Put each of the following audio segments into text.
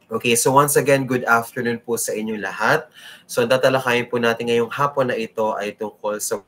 Okay, so once again, good afternoon po sa inyong lahat. So ang tatalakayin po natin ngayong hapon na ito ay tungkol sa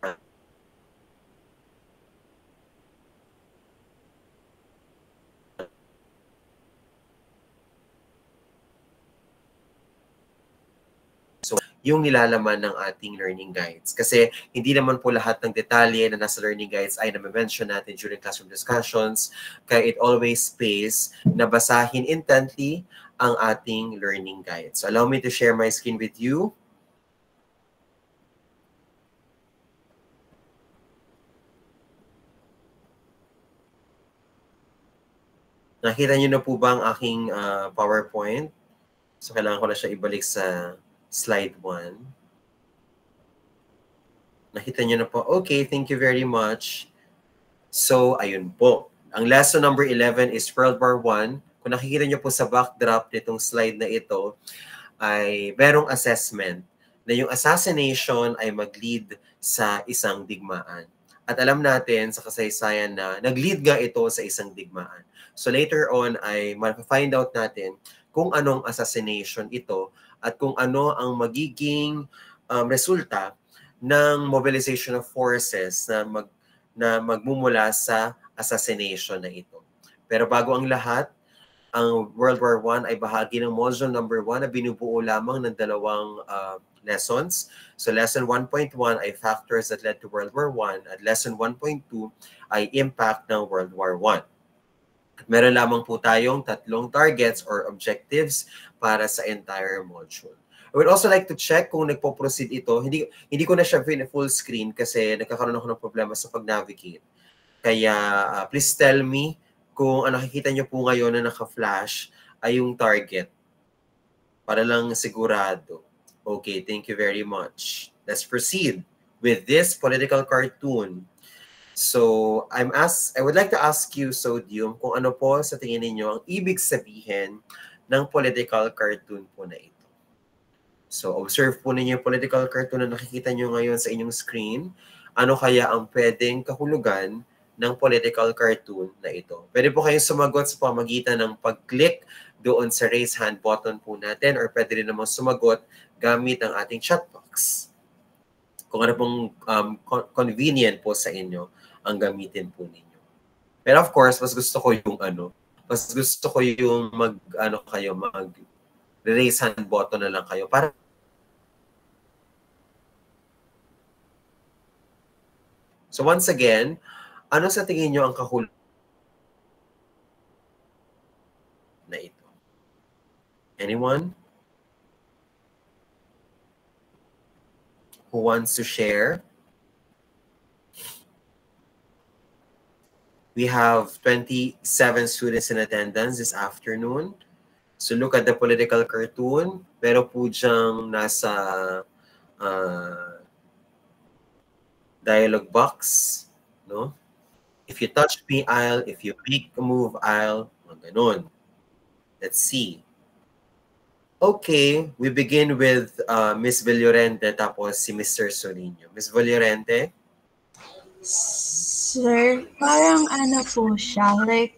yung nilalaman ng ating learning guides. Kasi hindi naman po lahat ng detalye na nasa learning guides ay na-mention natin during classroom discussions. Kaya it always pays na basahin intently ang ating learning guides. So allow me to share my screen with you. Nakita niyo na po ba ang aking PowerPoint? So kailangan ko na siya ibalik sa slide 1. Nakita niyo na po. Okay, thank you very much. So, ayun po. Ang lesson number 11 is World War I. Kung nakikita niyo po sa backdrop nitong slide na ito, ay merong assessment na yung assassination ay mag-lead sa isang digmaan. At alam natin sa kasaysayan na nag-lead nga ito sa isang digmaan. So later on ay ma-find out natin kung anong assassination ito at kung ano ang magiging resulta ng mobilization of forces na magmumula sa assassination na ito. Pero bago ang lahat, ang World War I ay bahagi ng module number 1 na binubuo lamang ng dalawang lessons. So lesson 1.1 ay factors that led to World War I at lesson 1.2 ay impact ng World War I. At meron lamang po tayong 3 targets or objectives para sa entire module. I would also like to check kung nagpo-proceed ito. Hindi ko na siya full screen kasi nagkakaroon ako ng problema sa pag-navigate. Kaya please tell me kung ang nakikita niyo po ngayon na naka-flash ay yung target. Para lang sigurado. Okay, thank you very much. Let's proceed with this political cartoon. So, I would like to ask you, Sodium, kung ano po sa tingin ninyo ang ibig sabihin ng political cartoon po na ito. So, observe po ninyo yung political cartoon na nakikita nyo ngayon sa inyong screen. Ano kaya ang pwedeng kahulugan ng political cartoon na ito? Pwede po kayong sumagot sa pamagitan ng pag-click doon sa raise hand button po natin or pwede rin naman sumagot gamit ang ating chat box. Kung ano pong convenient po sa inyo ang gamitin po ninyo. Pero of course, mas gusto ko yung mag-raise hand button na lang kayo para so once again, ano sa tingin nyo ang kahulugan na ito? Anyone who wants to share? We have 27 students in attendance this afternoon. So look at the political cartoon. Pero po diyang nasa dialogue box, no? If you touch me, I'll. If you make a move, I'll. Ganun. Let's see. Okay, we begin with Miss Villorente tapos si Mr. Solino. Miss Villorente? Sir, parang ano po siya, like,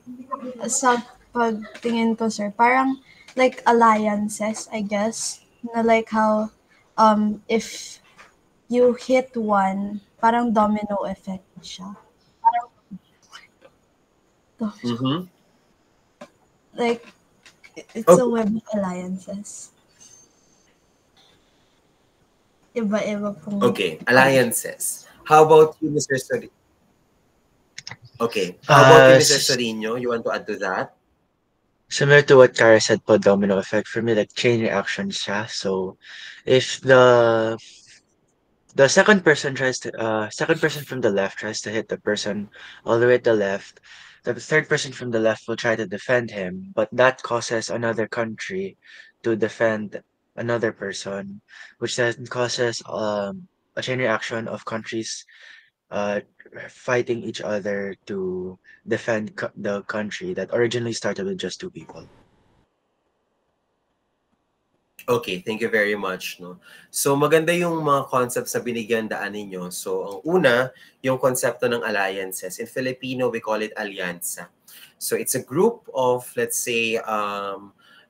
sa pagtingin ko, sir, parang like alliances, I guess, na like how, if you hit one, parang domino effect siya. Parang, like, it's a web of alliances. Iba-iba pong... Okay, alliances. How about you, Mr. Sorino? Okay, how about you, Mr. Sorino? You want to add to that? Similar to what Kara said po, domino effect, for me, like chain reaction siya. So, if the second person from the left tries to hit the person all the way at the left, the third person from the left will try to defend him, but that causes another country to defend another person, which then causes a chain reaction of countries fighting each other to defend the country that originally started with just 2 people. Okay, thank you very much. No? So maganda yung mga concepts na binigyan daan ninyo. So ang una, yung konsepto ng alliances. In Filipino, we call it alianza. So it's a group of, let's say,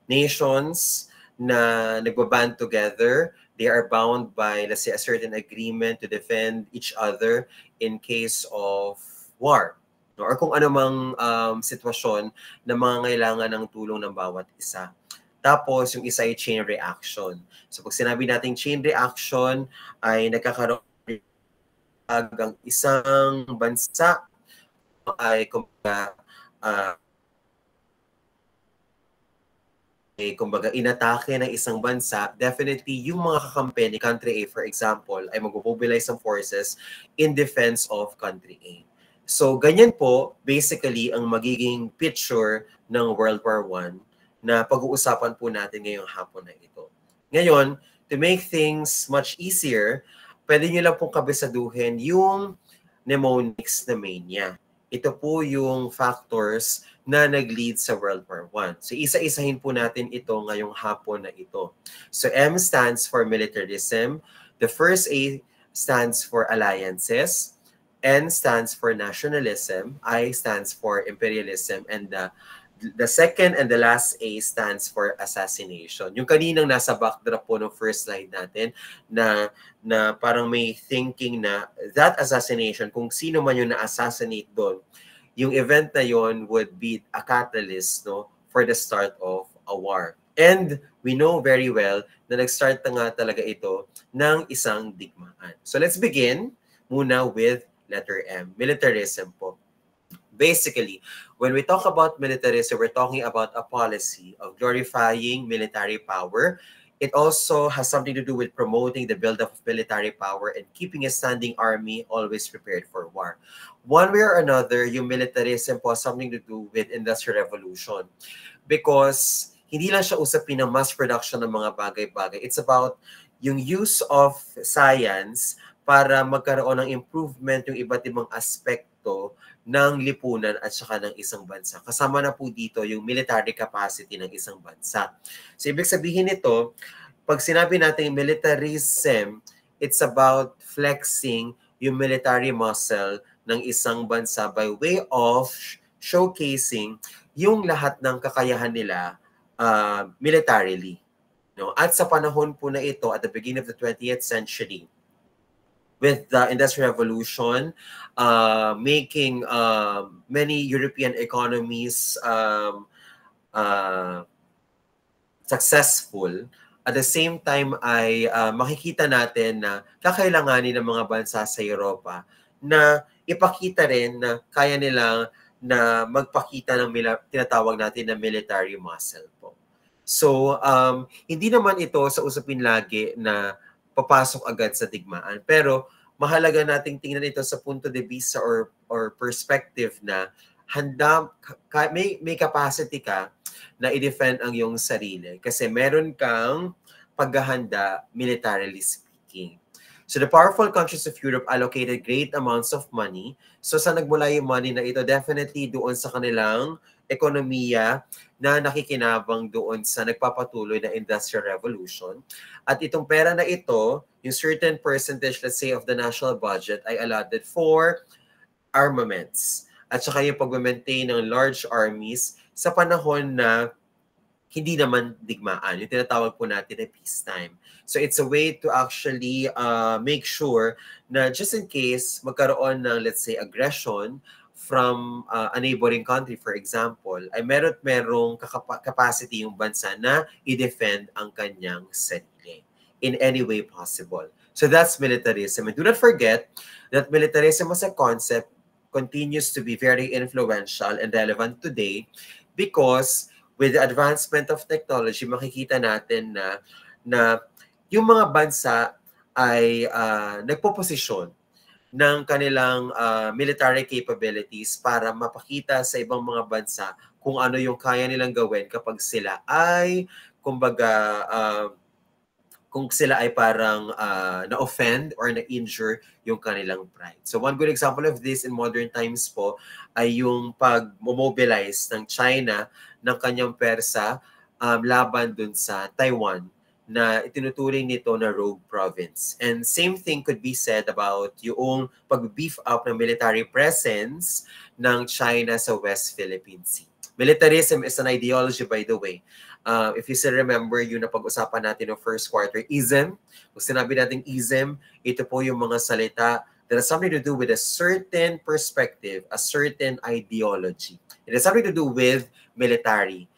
nations na nagbaband together. They are bound by, let's say, a certain agreement to defend each other in case of war, no? Or kung anumang sitwasyon na mangangailangan ng tulong ng bawat isa. Tapos, yung isa ay chain reaction. So, pag sinabi natin chain reaction, ay nagkakaroon ang isang bansa ay kumbaga inatake ng isang bansa, definitely yung mga kakampi ni country A, for example, ay mag-mobilize ng forces in defense of country A. So, ganyan po, basically, ang magiging picture ng World War I na pag-uusapan po natin ngayong hapon na ito. Ngayon, to make things much easier, pwede nyo lang pong kabisaduhin yung mnemonics na mania. Ito po yung factors na nag-lead sa World War I. So, isa-isahin po natin ito ngayong hapon na ito. So, M stands for militarism. The first A stands for alliances. N stands for nationalism. I stands for imperialism. And the second and the last A stands for assassination. Yung kaninang nasa backdrop po ng first slide natin na parang may thinking na that assassination, kung sino man yung na-assassinate doon, yung event na yon would be a catalyst, no, for the start of a war. And we know very well na nag-start na nga talaga ito ng isang digmaan. So let's begin muna with letter M, militarism po. Basically, when we talk about militarism, we're talking about a policy of glorifying military power. It also has something to do with promoting the build-up of military power and keeping a standing army always prepared for war. One way or another, yung militarism po has something to do with Industrial Revolution. Because hindi lang siya usapin ng mass production ng mga bagay-bagay. It's about yung use of science para magkaroon ng improvement yung iba't ibang aspekto ng lipunan at saka ng isang bansa. Kasama na po dito yung military capacity ng isang bansa. So, ibig sabihin nito, pag sinabi natin militarism, it's about flexing yung military muscle ng isang bansa by way of showcasing yung lahat ng kakayahan nila militarily. No? At sa panahon po na ito, at the beginning of the 20th century, with the Industrial Revolution, making many European economies successful. At the same time ay makikita natin na kakailanganin ng mga bansa sa Europa na ipakita rin na kaya nilang na magpakita ng tinatawag natin na military muscle po. So, hindi naman ito sa usapin lagi na papasok agad sa digmaan. Pero mahalaga nating tingnan ito sa punto de vista or perspective na handa, may capacity ka na i-defend ang iyong sarili kasi meron kang paghahanda militarily speaking. So the powerful countries of Europe allocated great amounts of money. So sa nagmula yung money na ito, definitely doon sa kanilang ekonomiya na nakikinabang doon sa nagpapatuloy na Industrial Revolution. At itong pera na ito, yung certain percentage, let's say, of the national budget ay allotted for armaments. At saka yung pag-maintain ng large armies sa panahon na hindi naman digmaan. Yung tinatawag po natin na peacetime. So it's a way to actually make sure na just in case magkaroon ng, let's say, aggression from a neighboring country, for example, ay merong capacity yung bansa na i-defend ang kanyang sarili in any way possible. So that's militarism. And do not forget that militarism as a concept continues to be very influential and relevant today because with the advancement of technology, makikita natin na yung mga bansa ay nagpoposisyon ng kanilang military capabilities para mapakita sa ibang mga bansa kung ano yung kaya nilang gawin kapag sila ay, kumbaga, kung sila ay parang na-offend or na-injure yung kanilang pride. So one good example of this in modern times po ay yung pag-mobilize ng China ng kanyang persa laban dun sa Taiwan na itinuturing nito na rogue province. And same thing could be said about yung pag-beef up ng military presence ng China sa West Philippine Sea. Militarism is an ideology, by the way. If you still remember yung napag-usapan natin ng first quarter, ism. Kung sinabi natin ism, ito po yung mga salita that has something to do with a certain perspective, a certain ideology. It has something to do with military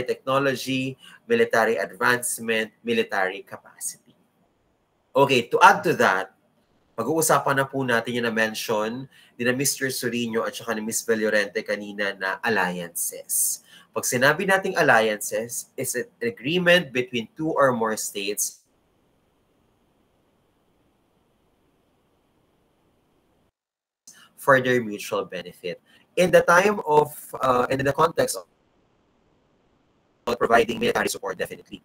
technology, military advancement, military capacity. Okay, to add to that, pag-uusapan na po natin yung na-mention ni na Mr. Surino at saka ni Ms. Vellorente kanina na alliances. Pag sinabi nating alliances, is an agreement between two or more states for their mutual benefit. In the time of, and in the context of providing military support, definitely.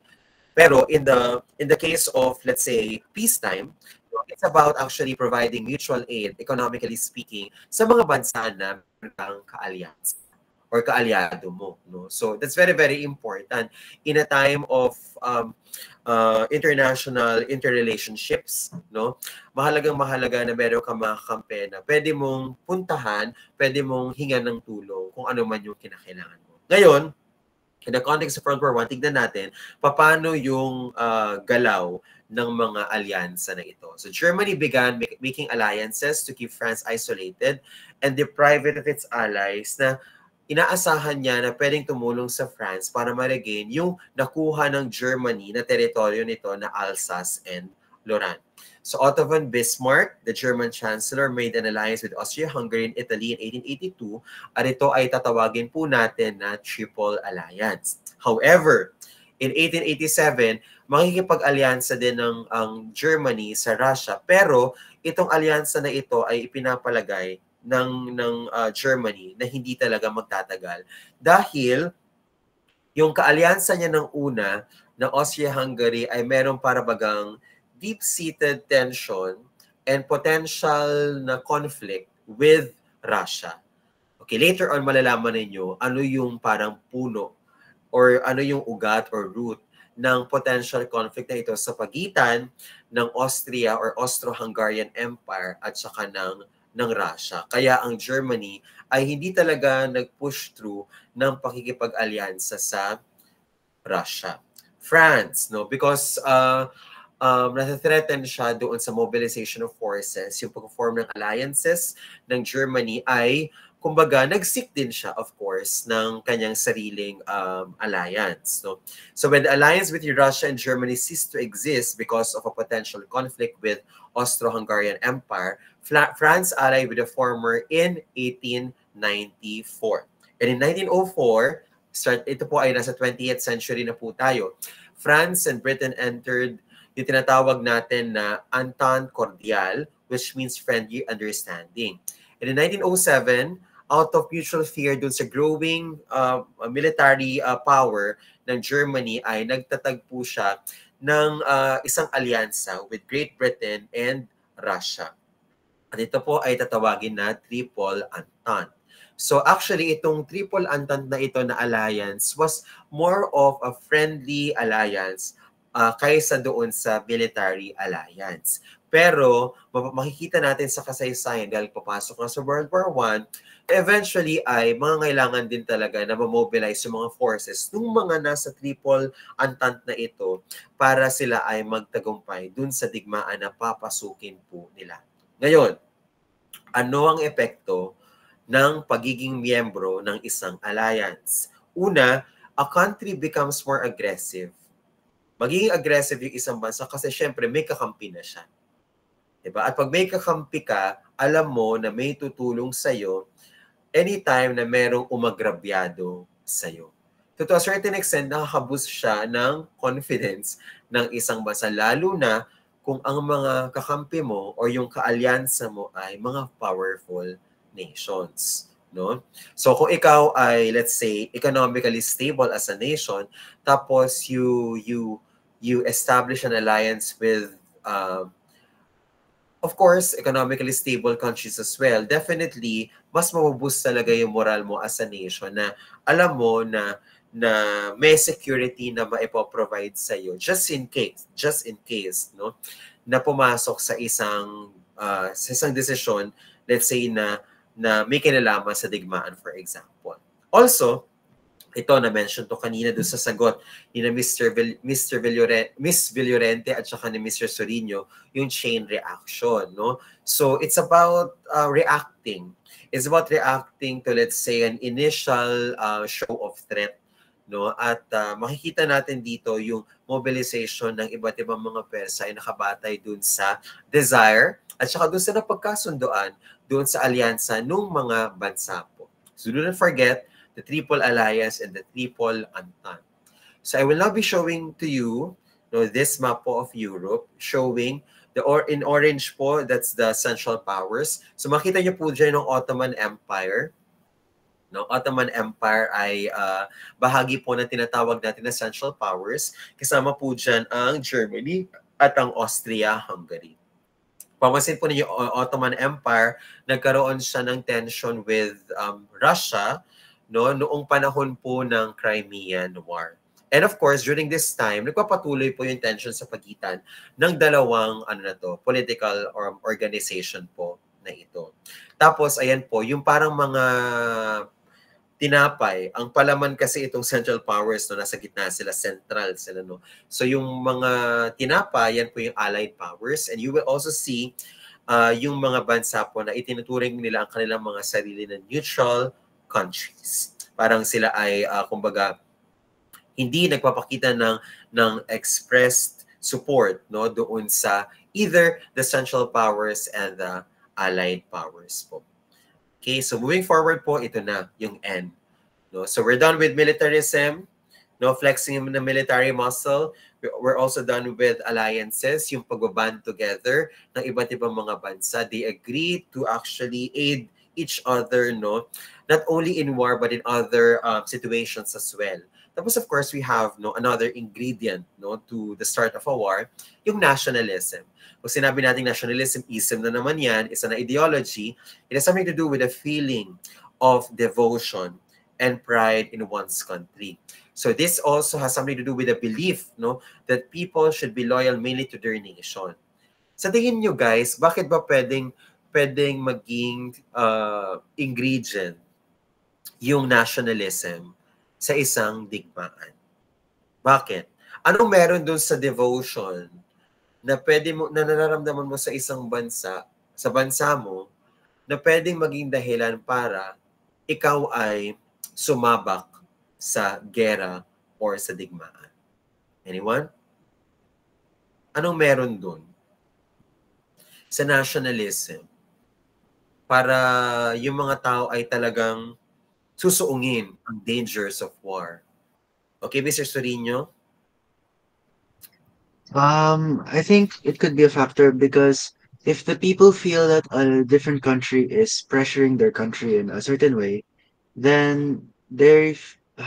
Pero in the case of, let's say, peacetime, it's about actually providing mutual aid, economically speaking, sa mga bansa na merong ka-alliance or kaalyado mo. No? So that's very, very important in a time of international interrelationships. No? Mahalagang-mahalaga na meron kang mga kampe na pwede mong puntahan, pwede mong hingan ng tulong kung ano man yung kinakailangan mo. Ngayon, in the context of World War I, tignan natin paano yung galaw ng mga alyansa na ito. So Germany began making alliances to keep France isolated and deprive it of its allies na inaasahan niya na pwedeng tumulong sa France para ma-regain yung nakuha ng Germany na teritoryo nito na Alsace and Lorraine. So Otto von Bismarck, the German Chancellor, made an alliance with Austria-Hungary and Italy in 1882 at ito ay tatawagin po natin na Triple Alliance. However, in 1887, makikipag-alyansa din ang Germany sa Russia, pero itong alyansa na ito ay ipinapalagay ng Germany na hindi talaga magtatagal dahil yung kaalyansa niya ng una ng Austria-Hungary ay merong parabagang deep-seated tension and potential na conflict with Russia. Okay, later on malalaman ninyo ano yung parang puno or ano yung ugat or root ng potential conflict na ito sa pagitan ng Austria or Austro-Hungarian Empire at saka ng Russia. Kaya ang Germany ay hindi talaga nag-push through ng pakikipag-alyansa sa Russia. France, no? Because nasa-threaten siya doon sa mobilization of forces, yung pag-form ng alliances ng Germany ay, kumbaga, nag-seek din siya, of course, ng kanyang sariling alliance. No? So when the alliance with Russia and Germany ceased to exist because of a potential conflict with Austro-Hungarian Empire, France allied with the former in 1894. And in 1904, ito po ay nasa 20th century na po tayo, France and Britain entered yung tinatawag natin na Entente Cordiale, which means friendly understanding. And in 1907, out of mutual fear dun sa growing military power ng Germany ay nagtatagpo siya ng isang alyansa with Great Britain and Russia. At ito po ay tatawagin na Triple Entente. So actually, itong Triple Entente na ito na alliance was more of a friendly alliance kaysa doon sa military alliance. Pero makikita natin sa kasaysayan dahil papasok na sa World War I, eventually ay mangangailangan din talaga na ma-mobilize yung mga forces ng mga nasa Triple Entente na ito para sila ay magtagumpay dun sa digmaan na papasukin po nila. Ngayon, ano ang epekto ng pagiging miyembro ng isang alliance? Una, a country becomes more aggressive. Magiging aggressive yung isang bansa kasi syempre may kakampi na siya. Diba? At pag may kakampi ka, alam mo na may tutulong sa'yo anytime na merong umagrabyado sa'yo. To a certain extent, nakakaboost siya ng confidence ng isang bansa, lalo na kung ang mga kakampi mo o yung kaalyansa mo ay mga powerful nations. No? So kung ikaw ay, let's say, economically stable as a nation, tapos you establish an alliance with, of course, economically stable countries as well, definitely, mas mabuboost talaga yung moral mo as a nation na alam mo na na may security na maipoprovide sa iyo just in case, no, na pumasok sa isang desisyon, let's say na may kinalaman sa digmaan, for example. Also, ito na-mention to kanina doon sa sagot ni na Miss Villorente at saka ni Mr. Sorino, yung chain reaction, no? So, it's about reacting. It's about reacting to, let's say, an initial show of threat, no? At makikita natin dito yung mobilization ng iba't ibang mga pwersa ay nakabatay doon sa desire at saka doon sa napagkasundoan doon sa alyansa ng mga bansa po. So, do not forget the Triple Alliance and the Triple Entente. So I will now be showing to you, this map of Europe, showing in orange po, that's the Central Powers. So makita niyo po dyan yung Ottoman Empire. No, Ottoman Empire ay bahagi po na tinatawag natin na Central Powers. Kasama po dyan ang Germany at ang Austria-Hungary. Pamansin po ninyo, Ottoman Empire, nagkaroon siya ng tension with Russia, no, noong panahon po ng Crimean War. And of course, during this time, nagpapatuloy po yung tension sa pagitan ng dalawang political organization po na ito. Tapos, ayan po, yung parang mga tinapay, ang palaman kasi itong Central Powers, no, nasa gitna sila, central sila, no. So yung mga tinapay, yan po yung Allied Powers, and you will also see yung mga bansa po na itinuturing nila ang kanilang mga sarili na neutral countries. Parang sila ay kumbaga hindi nagpapakita ng expressed support, no, doon sa either the Central Powers and the Allied Powers po. Okay, so moving forward po, ito na yung N. No, so we're done with militarism, no, flexing the military muscle. We're also done with alliances, yung pagbaband together ng iba't ibang mga bansa. They agree to actually aid each other, no, not only in war but in other situations as well. Tapos of course we have another ingredient, no, to the start of a war, yung nationalism. Kung sinabi natin nationalism, ism na naman yan, isa na ideology, it has something to do with a feeling of devotion and pride in one's country. So this also has something to do with a belief, no, that people should be loyal mainly to their nation. Sa tingin nyo guys, bakit ba pwedeng maging ingredient yung nationalism sa isang digmaan? Bakit? Anong meron dun sa devotion na nararamdaman mo sa isang bansa, sa bansa mo, na pwedeng maging dahilan para ikaw ay sumabak sa gera or sa digmaan? Anyone? Anong meron dun sa nationalism para yung mga tao ay talagang susuungin ang dangers of war? Okay, Mr. Sorino? I think it could be a factor because if the people feel that a different country is pressuring their country in a certain way, then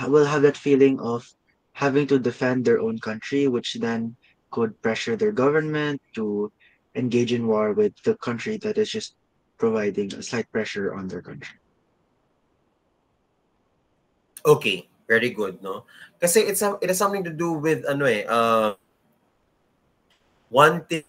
will have that feeling of having to defend their own country, which then could pressure their government to engage in war with the country that is just providing a slight pressure on their country. Okay, very good, no? Kasi it has something to do with one thing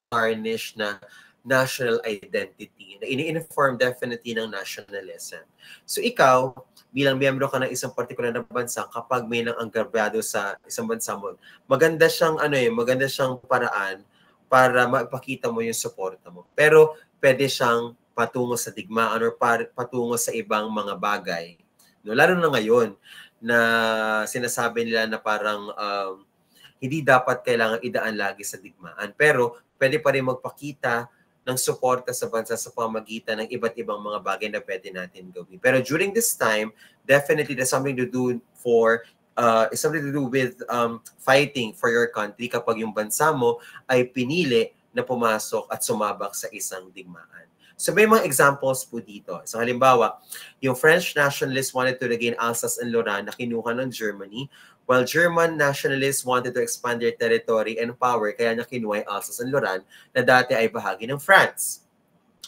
tarnish na national identity, na ini-inform definitely ng nationalism. So ikaw, bilang miyembro ka ng isang particular na bansa, kapag may nang anggarbado sa isang bansa mo, maganda siyang paraan para mapakita mo yung suporta mo. Pero pwede siyang patungo sa digmaan or patungo sa ibang mga bagay. No, lalo na ngayon na sinasabi nila na parang hindi dapat kailangan idaan lagi sa digmaan. Pero pwede pa rin magpakita ng suporta sa bansa sa pamamagitan ng iba't ibang mga bagay na pwede natin gawin. Pero during this time, definitely there's something to do with fighting for your country kapag yung bansa mo ay pinili na pumasok at sumabak sa isang digmaan. So may mga examples po dito. So halimbawa, yung French nationalists wanted to regain Alsace and Lorraine na kinuha ng Germany, while German nationalists wanted to expand their territory and power, kaya niya kinuha yung Alsace and Lorraine na dati ay bahagi ng France.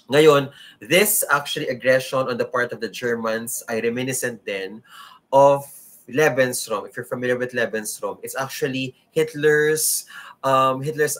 Ngayon, this actually aggression on the part of the Germans ay reminiscent then of Lebensraum. If you're familiar with Lebensraum, it's actually Hitler's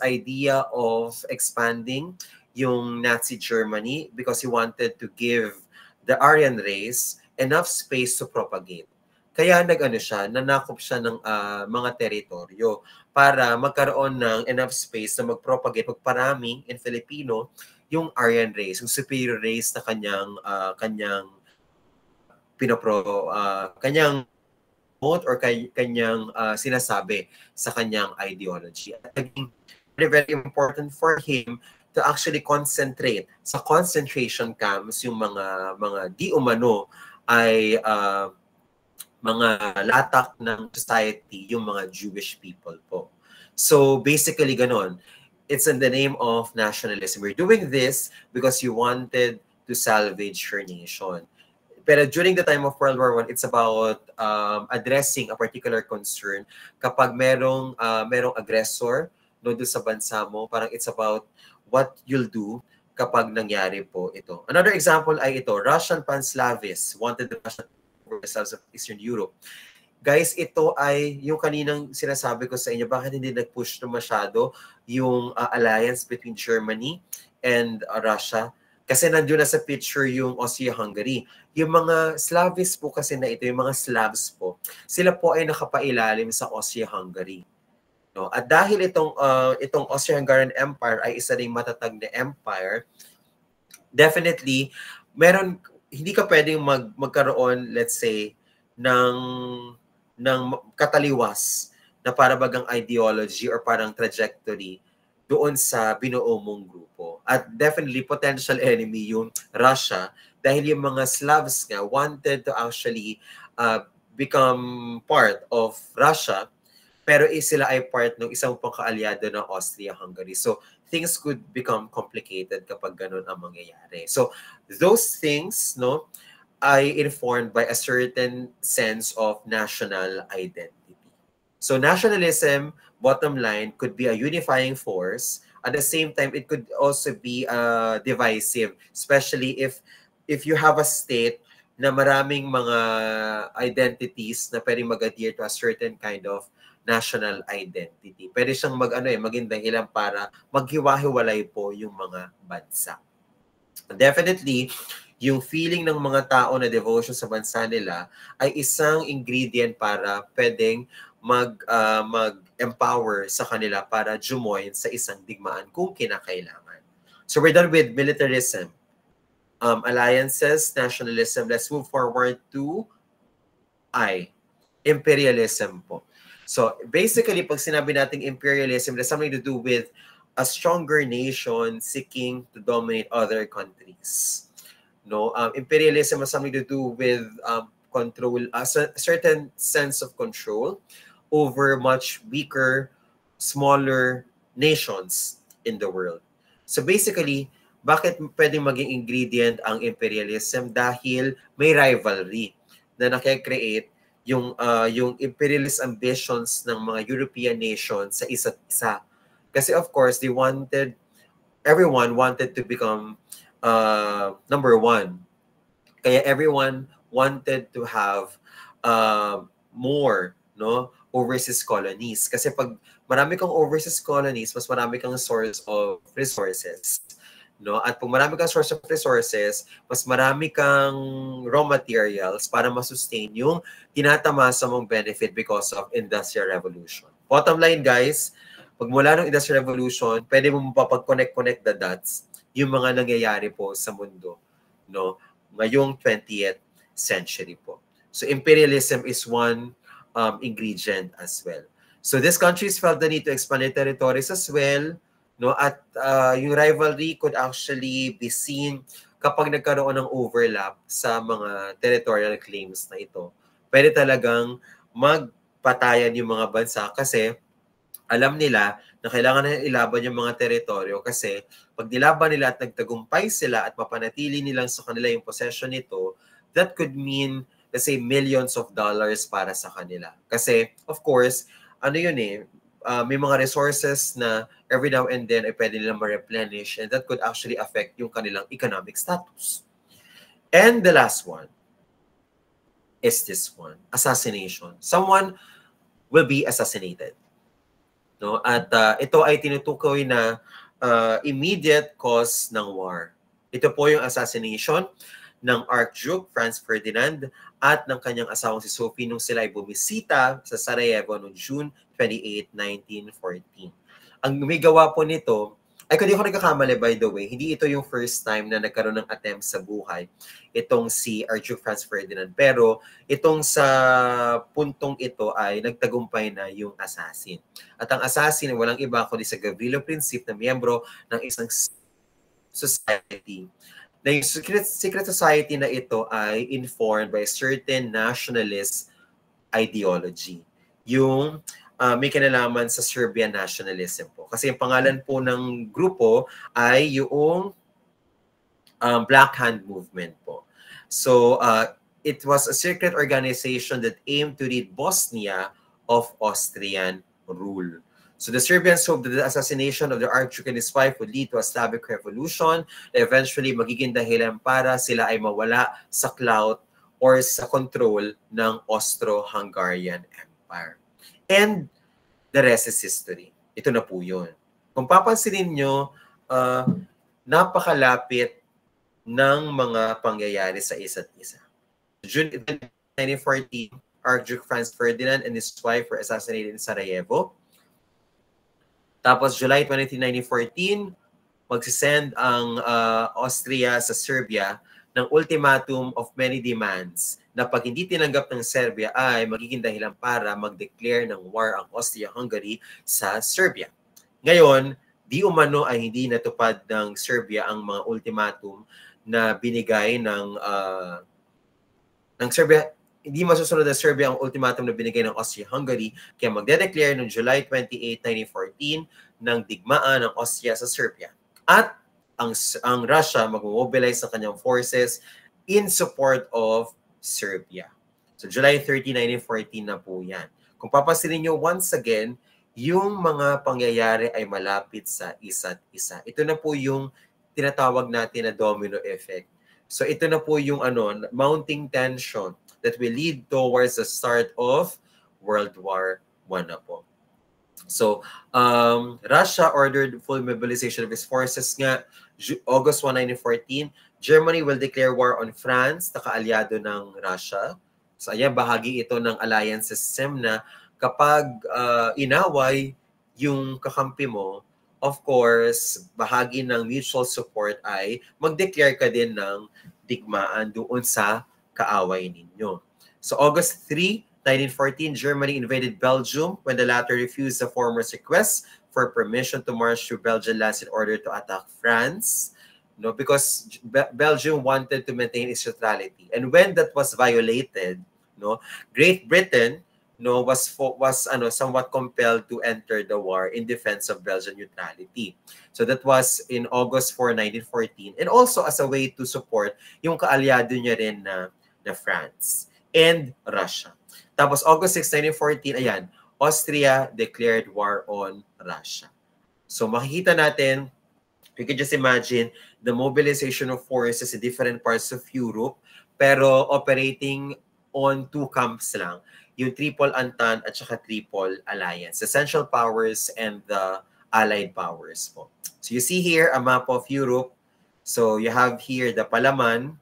idea of expanding yung Nazi Germany because he wanted to give the Aryan race enough space to propagate. Kaya nanakop siya ng mga teritoryo para magkaroon ng enough space na mag-propagate, magparami in Filipino yung Aryan race, yung superior race na kanyang vote or kanyang sinasabi sa kanyang ideology. At naging very, very important for him to actually concentrate sa concentration camps yung mga di umano ay mga latak ng society, yung mga Jewish people po. So basically ganon. It's in the name of nationalism. We're doing this because you wanted to salvage your nation. Pero during the time of World War I, it's about addressing a particular concern. Kapag merong aggressor doon sa bansa mo, parang it's about what you'll do kapag nangyari po ito. Another example ay ito, Russian Pan-Slavists wanted the Russian over the south of Eastern Europe. Guys, ito ay yung kaninang sinasabi ko sa inyo, bakit hindi nag-push na masyado yung alliance between Germany and Russia? Kasi nandiyon na sa picture yung Austria-Hungary. Yung mga Slavists po kasi na ito, yung mga Slavs po, sila po ay nakapailalim sa Austria-Hungary. No? At dahil itong Austro-Hungarian Empire ay isa ring matatag na empire, definitely, hindi ka pwedeng magkaroon, let's say, ng kataliwas na parabagang ideology or parang trajectory doon sa binuo mong grupo. At definitely, potential enemy yung Russia dahil yung mga Slavs nga wanted to actually become part of Russia, pero sila ay part ng isang pangkaalyado ng Austria-Hungary. So, things could become complicated kapag ganun ang mangyayari. So, those things, no, ay informed by a certain sense of national identity. So nationalism, bottom line, could be a unifying force. At the same time, it could also be divisive, especially if you have a state na maraming mga identities na pwedeng mag-adhere to a certain kind of national identity. Pwede siyang maging dahilan para maghiwa-hiwalay po yung mga bansa. Definitely, yung feeling ng mga tao na devotion sa bansa nila ay isang ingredient para pwedeng mag-empower sa kanila para jumoin sa isang digmaan kung kinakailangan. So we're done with militarism, alliances, nationalism. Let's move forward to imperialism po. So basically, pag sinabi nating imperialism, there's something to do with a stronger nation seeking to dominate other countries. No, imperialism has something to do with control, a certain sense of control over much weaker, smaller nations in the world. So basically, bakit pwedeng maging ingredient ang imperialism? Dahil may rivalry na nakikreate yung imperialist ambitions ng mga European nations sa isa't isa. Kasi of course, everyone wanted to become number one. Kaya everyone wanted to have more, no, overseas colonies. Kasi pag marami kang overseas colonies, mas marami kang source of resources. No? At pag marami kang source of resources, mas marami kang raw materials para masustain yung tinatamasa mong benefit because of Industrial Revolution. Bottom line, guys, pag mula ng Industrial Revolution, pwede mo mapapag-connect the dots yung mga nangyayari po sa mundo, no, ngayong 20th century po. So imperialism is one ingredient as well. So these countries felt the need to expand their territories as well, no, at yung rivalry could actually be seen kapag nagkaroon ng overlap sa mga territorial claims na ito. Pwede talagang magpatayan yung mga bansa kasi alam nila na kailangan na ilaban yung mga teritoryo kasi pag nilaban nila at nagtagumpay sila at mapanatili nilang sa kanila yung possession nito, that could mean, let's say, millions of dollars para sa kanila. Kasi, of course, may mga resources na every now and then ay pwede nilang ma-replenish, and that could actually affect yung kanilang economic status. And the last one is this one, assassination. Someone will be assassinated. No? At ito ay tinutukoy na immediate cause ng war. Ito po yung assassination ng Archduke Franz Ferdinand at ng kanyang asawang si Sophie nung sila ay bumisita sa Sarajevo noong June 28, 1914. Ang gumigawa po nito, ay kung di ako nagkakamali by the way, hindi ito yung first time na nagkaroon ng attempt sa buhay itong si Archduke Franz Ferdinand. Pero itong sa puntong ito ay nagtagumpay na yung assassin. At ang assassin ay walang iba kundi sa Gavrilo Princip na miyembro ng isang society. Na yung secret society na ito ay informed by certain nationalist ideology. Yung may kinalaman sa Serbian nationalism po. Kasi yung pangalan po ng grupo ay yung Black Hand Movement po. So, it was a secret organization that aimed to rid Bosnia of Austrian rule. So the Serbians hoped that the assassination of the Archduke and his wife would lead to a Slavic revolution na eventually magiging dahilan para sila ay mawala sa clout or sa control ng Austro-Hungarian Empire. And the rest is history. Ito na po yun. Kung papansinin nyo, napakalapit ng mga pangyayari sa isa't isa. June 1914, Archduke Franz Ferdinand and his wife were assassinated in Sarajevo. Tapos July 23, 1914, magsisend ang Austria sa Serbia ng ultimatum of many demands na pag hindi tinanggap ng Serbia ay magiging dahilan para mag-declare ng war ang Austria-Hungary sa Serbia. Ngayon, di umano ay hindi natupad ng Serbia ang mga ultimatum na binigay ng Serbia. Hindi masusunod ng Serbia ang ultimatum na binigay ng Austria-Hungary, kaya magde-declare noong July 28, 2014 ng digmaan ng Austria sa Serbia. At ang Russia mag-mobilize ng kanyang forces in support of Serbia. So July 30, 1914 na po yan. Kung papansinin nyo, once again, yung mga pangyayari ay malapit sa isa't isa. Ito na po yung tinatawag natin na domino effect. So ito na po yung mounting tension that will lead towards the start of World War I na po. So, Russia ordered full mobilization of its forces nga August 1, 1914. Germany will declare war on France, na kaalyado ng Russia. So, ayan, bahagi ito ng alliance system na kapag inaway yung kakampi mo, of course, bahagi ng mutual support ay mag-declare ka din ng digmaan doon sa kaaway ninyo. So August 3, 1914, Germany invaded Belgium when the latter refused the former's request for permission to march through Belgian lands in order to attack France. No, because Belgium wanted to maintain its neutrality. And when that was violated, no, Great Britain was somewhat compelled to enter the war in defense of Belgian neutrality. So that was in August 4, 1914, and also as a way to support yung kaalyado niya rin na France and Russia. Tapos August 6, 1914, ayan, Austria declared war on Russia. So makikita natin, you can just imagine the mobilization of forces in different parts of Europe, pero operating on two camps lang, yung Triple Entente at saka Triple Alliance, the Central Powers and the Allied Powers po. So you see here a map of Europe. So you have here the Palaman,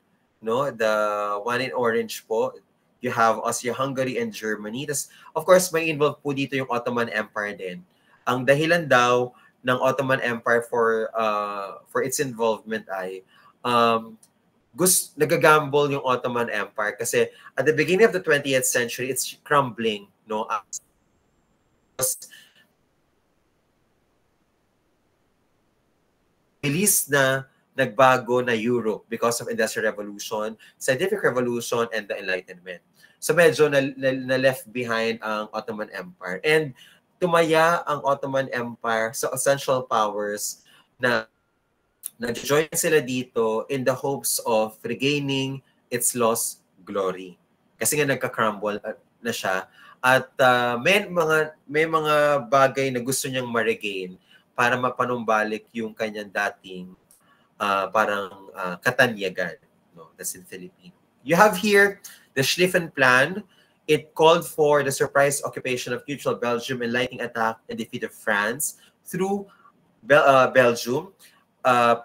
no, the one in orange po. You have Austria-Hungary and Germany. Tas, of course, may involved po dito yung Ottoman Empire din. Ang dahilan daw ng Ottoman Empire for its involvement ay nagagamble yung Ottoman Empire kasi at the beginning of the 20th century, it's crumbling, no? Bilis na nagbago na Europe because of Industrial Revolution, Scientific Revolution, and the Enlightenment. So medyo na-left behind ang Ottoman Empire. And tumaya ang Ottoman Empire sa Central Powers na nag-join sila dito in the hopes of regaining its lost glory. Kasi nga nagka-crumble na siya. At may mga bagay na gusto niyang ma-regain para mapanumbalik yung kanyang dating parang katanyagan, no? That's in Filipino. You have here the Schlieffen Plan. It called for the surprise occupation of neutral Belgium and lightning attack and defeat of France through Belgium.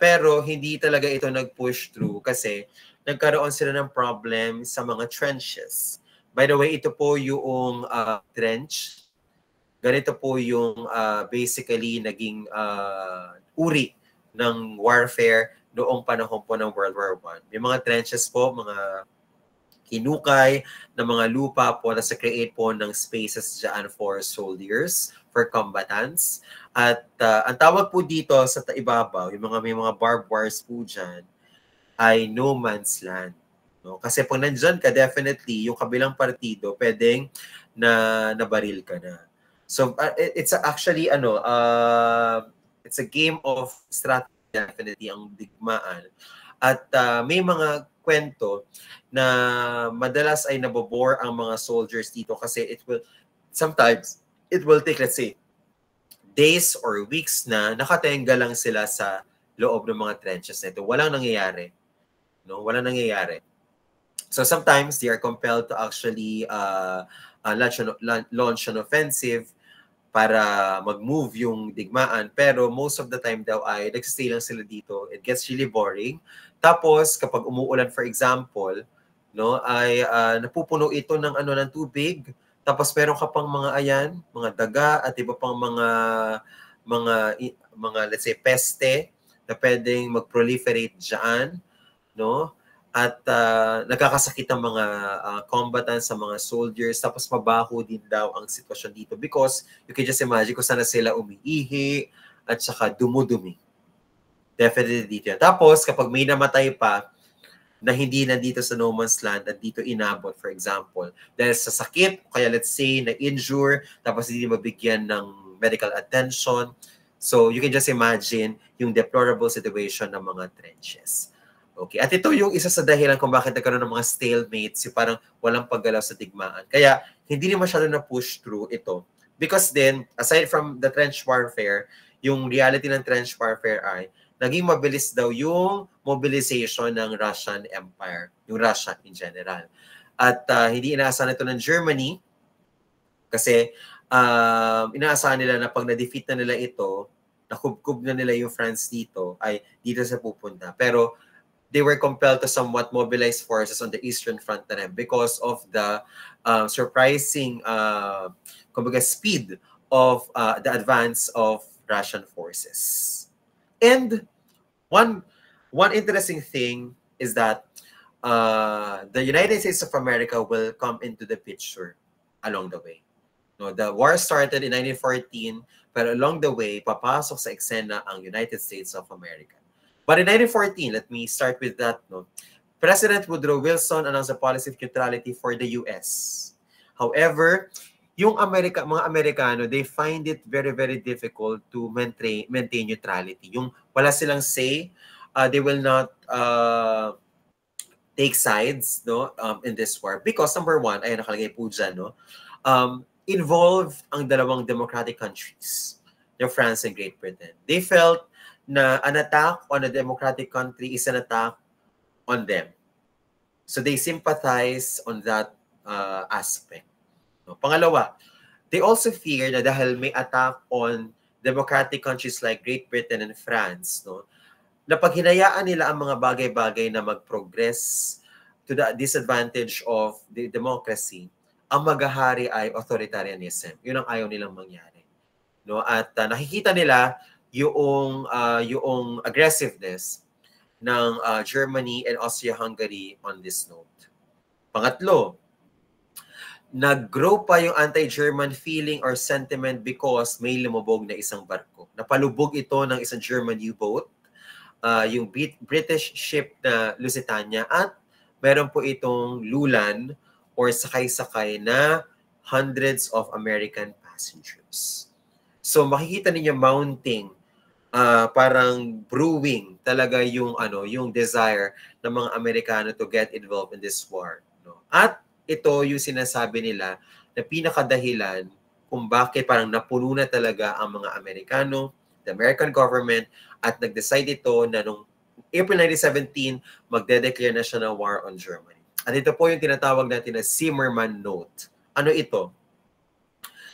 Pero hindi talaga ito nag-push through kasi nagkaroon sila ng problem sa mga trenches. By the way, ito po yung trench. Ganito po yung basically naging uri ng warfare noong panahon po ng World War I. May mga trenches po, mga hinukay ng mga lupa po na sa create po ng spaces dyan for soldiers, for combatants. At ang tawag po dito sa ibabaw, yung may mga barbed wires po dyan, ay no man's land. No? Kasi pag nandyan ka, definitely, yung kabilang partido, pwedeng nabaril ka na. So, it's actually, it's a game of strategy, definitely, ang digmaan. At may mga kwento na madalas ay nabobore ang mga soldiers dito kasi sometimes it will take, let's say, days or weeks na nakatenga lang sila sa loob ng mga trenches na ito. Walang nangyayari. No? Walang nangyayari. So sometimes they are compelled to actually launch an offensive para mag-move yung digmaan. Pero most of the time daw ay nagsistay lang sila dito. It gets really boring. Tapos kapag umuulan, for example, no, ay napupuno ito ng tubig. Tapos meron ka pang mga mga daga at iba pang mga let's say peste na pwedeng mag-proliferate diyan, no? At nagkakasakit ang mga combatants, sa mga soldiers, tapos mabaho din daw ang sitwasyon dito because you can just imagine kung saan sila umiihi at saka dumudumi. Definitely dito yan. Tapos kapag may namatay pa na hindi nandito sa no man's land at dito inabot, for example, dahil sa sakit, kaya let's say na-injure, tapos hindi mabigyan ng medical attention. So you can just imagine yung deplorable situation ng mga trenches. Okay. At ito yung isa sa dahilan kung bakit nagkaroon ng mga stalemates, yung parang walang paggalaw sa digmaan. Kaya hindi rin masyado na-push through ito. Because then, aside from the trench warfare, yung reality ng trench warfare ay naging mabilis daw yung mobilization ng Russian Empire, yung Russia in general. At hindi inaasahan ito ng Germany kasi inaasahan nila na pag na-defeat na nila ito, nakubkub na nila yung France dito, ay dito sa pupunta. Pero they were compelled to somewhat mobilize forces on the Eastern Front na rin because of the surprising speed of the advance of Russian forces. And one interesting thing is that the United States of America will come into the picture along the way. No, the war started in 1914, pero along the way, papasok sa eksena ang United States of America. But in 1914, let me start with that. No? President Woodrow Wilson announced a policy of neutrality for the U.S. However, yung mga Amerikano, they find it very, very difficult to maintain neutrality. Yung wala silang say, they will not take sides, no, in this war. Because number one, ay nakalagay po dyan, no, involved ang dalawang democratic countries, yung France and Great Britain. They felt na an attack on a democratic country is an attack on them. So they sympathize on that aspect. No? Pangalawa, they also fear na dahil may attack on democratic countries like Great Britain and France, no, na pag hinayaan nila ang mga bagay-bagay na mag-progress to the disadvantage of the democracy, ang maghahari ay authoritarianism. Yun ang ayaw nilang mangyari. No? At nakikita nila yung aggressiveness ng Germany and Austria-Hungary on this note. Pangatlo, nag-grow pa yung anti-German feeling or sentiment because may lumubog na isang barko. Napalubog ito ng isang German U-boat, yung British ship na Lusitania, at meron po itong lulan or sakay-sakay na hundreds of American passengers. So makikita ninyo mounting, parang brewing talaga yung desire ng mga Amerikano to get involved in this war. No? At ito yung sinasabi nila na pinakadahilan kung bakit parang napuno na talaga ang mga Amerikano, the American government, at nag-decide ito na nung April 1917, magde-declare na siya ng war on Germany. At ito po yung tinatawag natin na Zimmermann Note. Ano ito?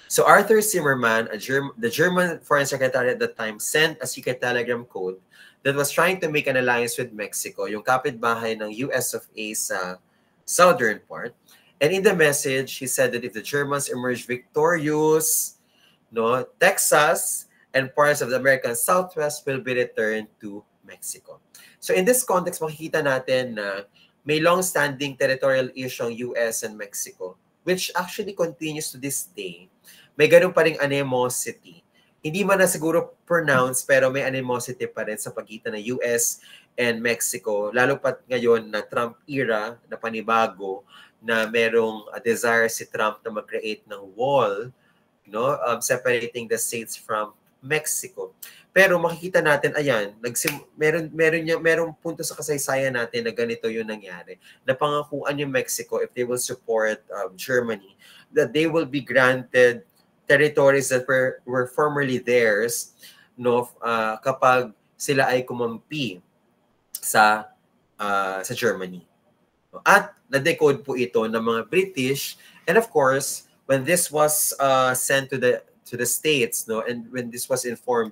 So Arthur Zimmermann, the German foreign secretary at the time, sent a secret telegram code that was trying to make an alliance with Mexico, yung kapitbahay ng US of A sa southern part. And in the message, he said that if the Germans emerge victorious, no, Texas and parts of the American Southwest will be returned to Mexico. So in this context, makikita natin na may long-standing territorial issue ang US and Mexico, which actually continues to this day. May ganun pa ring animosity. Hindi man na siguro pronounced, pero may animosity pa rin sa pagitan ng US and Mexico. Lalo pat ngayon na Trump era, na panibago, na merong desire si Trump na mag-create ng wall, no, separating the states from Mexico. Pero makikita natin, ayan, merong punto sa kasaysayan natin na ganito yung nangyari. Napangakuan yung Mexico, if they will support Germany, that they will be granted territories that were formerly theirs, no, kapag sila ay kumampi sa Germany. At na-decode po ito ng mga British, and of course, when this was sent to the States, no, and when this was informed,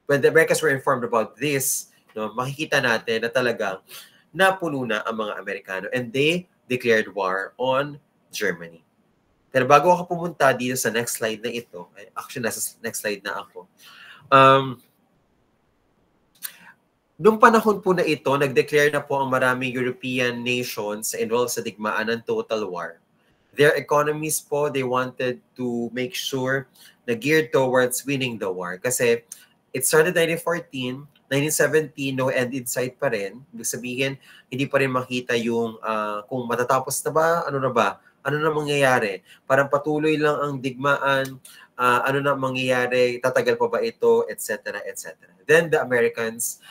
when the Americans were informed about this, no, makikita natin na talagang napuno na ang mga Amerikano, and they declared war on Germany. Pero bago ako pumunta dito sa next slide na ito, actually nasa next slide na ako, nung panahon po na ito, nag-declare na po ang maraming European nations involved sa digmaan ng total war. Their economies po, they wanted to make sure na geared towards winning the war. Kasi it started 1914, 1917, no end in sight pa rin. Ibig sabihin, hindi pa rin makita yung kung matatapos na ba, ano na ba, ano na mangyayari. Parang patuloy lang ang digmaan, ano na mangyayari, tatagal pa ba ito, etc., etc. Then the Americans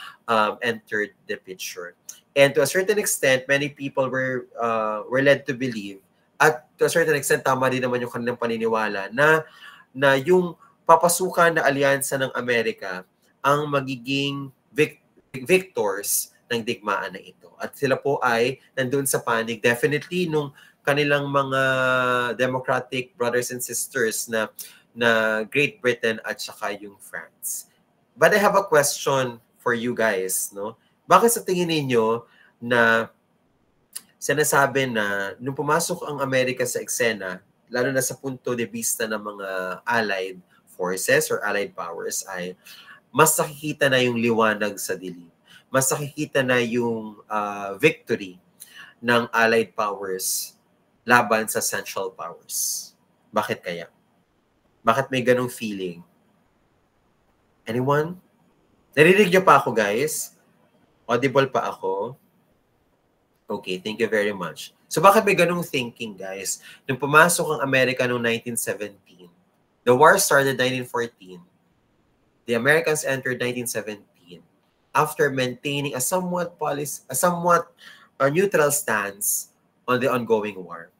entered the picture. And to a certain extent, many people were led to believe, at to a certain extent, tama din naman yung kanilang paniniwala, na yung papasukan na alyansa ng Amerika ang magiging victors ng digmaan na ito. At sila po ay nandun sa panig, definitely nung kanilang mga democratic brothers and sisters na Great Britain at saka yung France. But I have a question for you guys, no? Bakit sa tingin ninyo na sinasabi na nung pumasok ang Amerika sa eksena, lalo na sa punto de vista ng mga allied forces or allied powers, ay mas nakikita na yung liwanag sa dilim. Mas nakikita na yung victory ng allied powers laban sa Central Powers. Bakit kaya? Bakit may ganong feeling? Anyone? Narinig niyo pa ako, guys? Audible pa ako? Okay, thank you very much. So bakit may ganong thinking, guys? Nung pumasok ang Amerika noong 1917, the war started 1914. The Americans entered 1917 after maintaining a somewhat neutral stance on the ongoing war.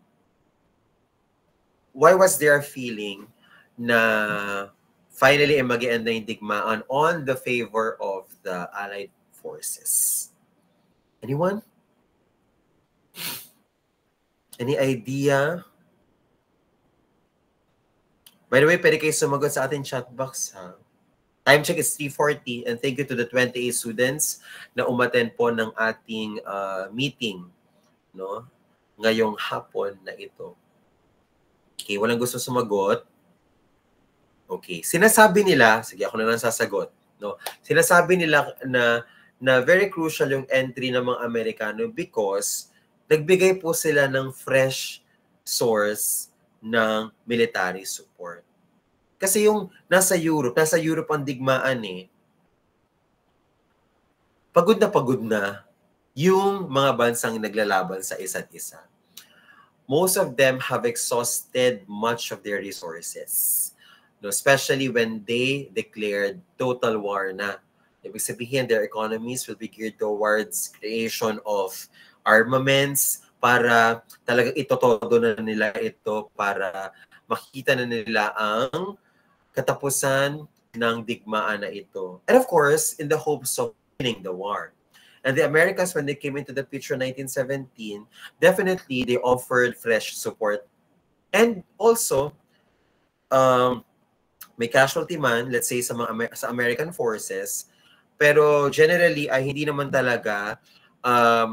Why was there a feeling na finally ay mag-end na yung digmaan on the favor of the Allied forces? Anyone? Any idea? By the way, pwede kayo sumagot sa ating chat box, ha? Time check is 3:40, and thank you to the 28 students na umattend po ng ating meeting, no, ngayong hapon na ito. Okay, walang gusto sumagot. Okay, sinasabi nila, sige ako na lang sasagot, no. Sinasabi nila na very crucial yung entry ng mga Amerikano because nagbigay po sila ng fresh source ng military support. Kasi yung nasa Europe ang digmaan eh. Pagod na yung mga bansang naglalaban sa isa't isa. Most of them have exhausted much of their resources. No, especially when they declared total war na. Ibig sabihin, their economies will be geared towards creation of armaments, para talagang itotodo na nila ito para makita na nila ang katapusan ng digmaan na ito. And of course, in the hopes of winning the war. And the Americans, when they came into the picture in 1917, definitely they offered fresh support. And also, may casualty man, let's say sa mga sa American forces, pero generally ay hindi naman talaga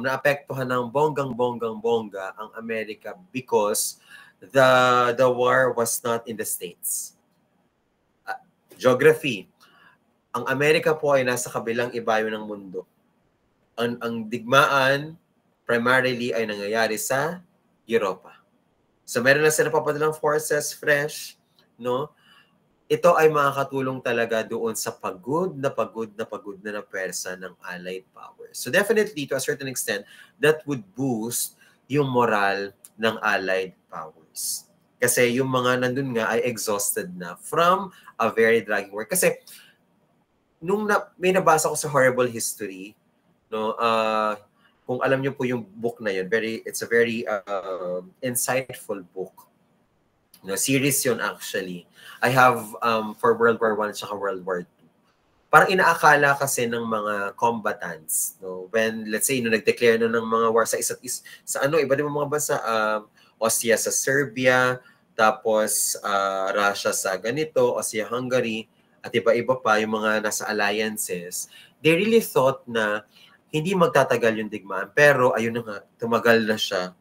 naapektuhan ng bonggang-bonggang-bongga ang Amerika because the war was not in the States. Geography. Ang Amerika po ay nasa kabilang ibayo ng mundo. Ang digmaan primarily ay nangyayari sa Europa. So meron na sila papadalang forces fresh, no? Ito ay makakatulong talaga doon sa pagod na pwersa ng Allied powers. So definitely, to a certain extent, that would boost yung moral ng Allied powers. Kasi yung mga nandun nga ay exhausted na from a very dragging war. Kasi nung may nabasa ko sa Horrible History, no, kung alam niyo po yung book na yun, it's a very insightful book. No, series yun actually. I have for World War I at World War II. Parang inaakala kasi ng mga combatants, no, when let's say no nag-declare na ng mga war sa isa't isa sa iba din mga bansa, Austria sa Serbia, tapos Russia sa ganito, Austria-Hungary, at iba-iba pa yung mga nasa alliances. They really thought na hindi magtatagal yung digmaan, pero ayun na nga, tumagal na siya.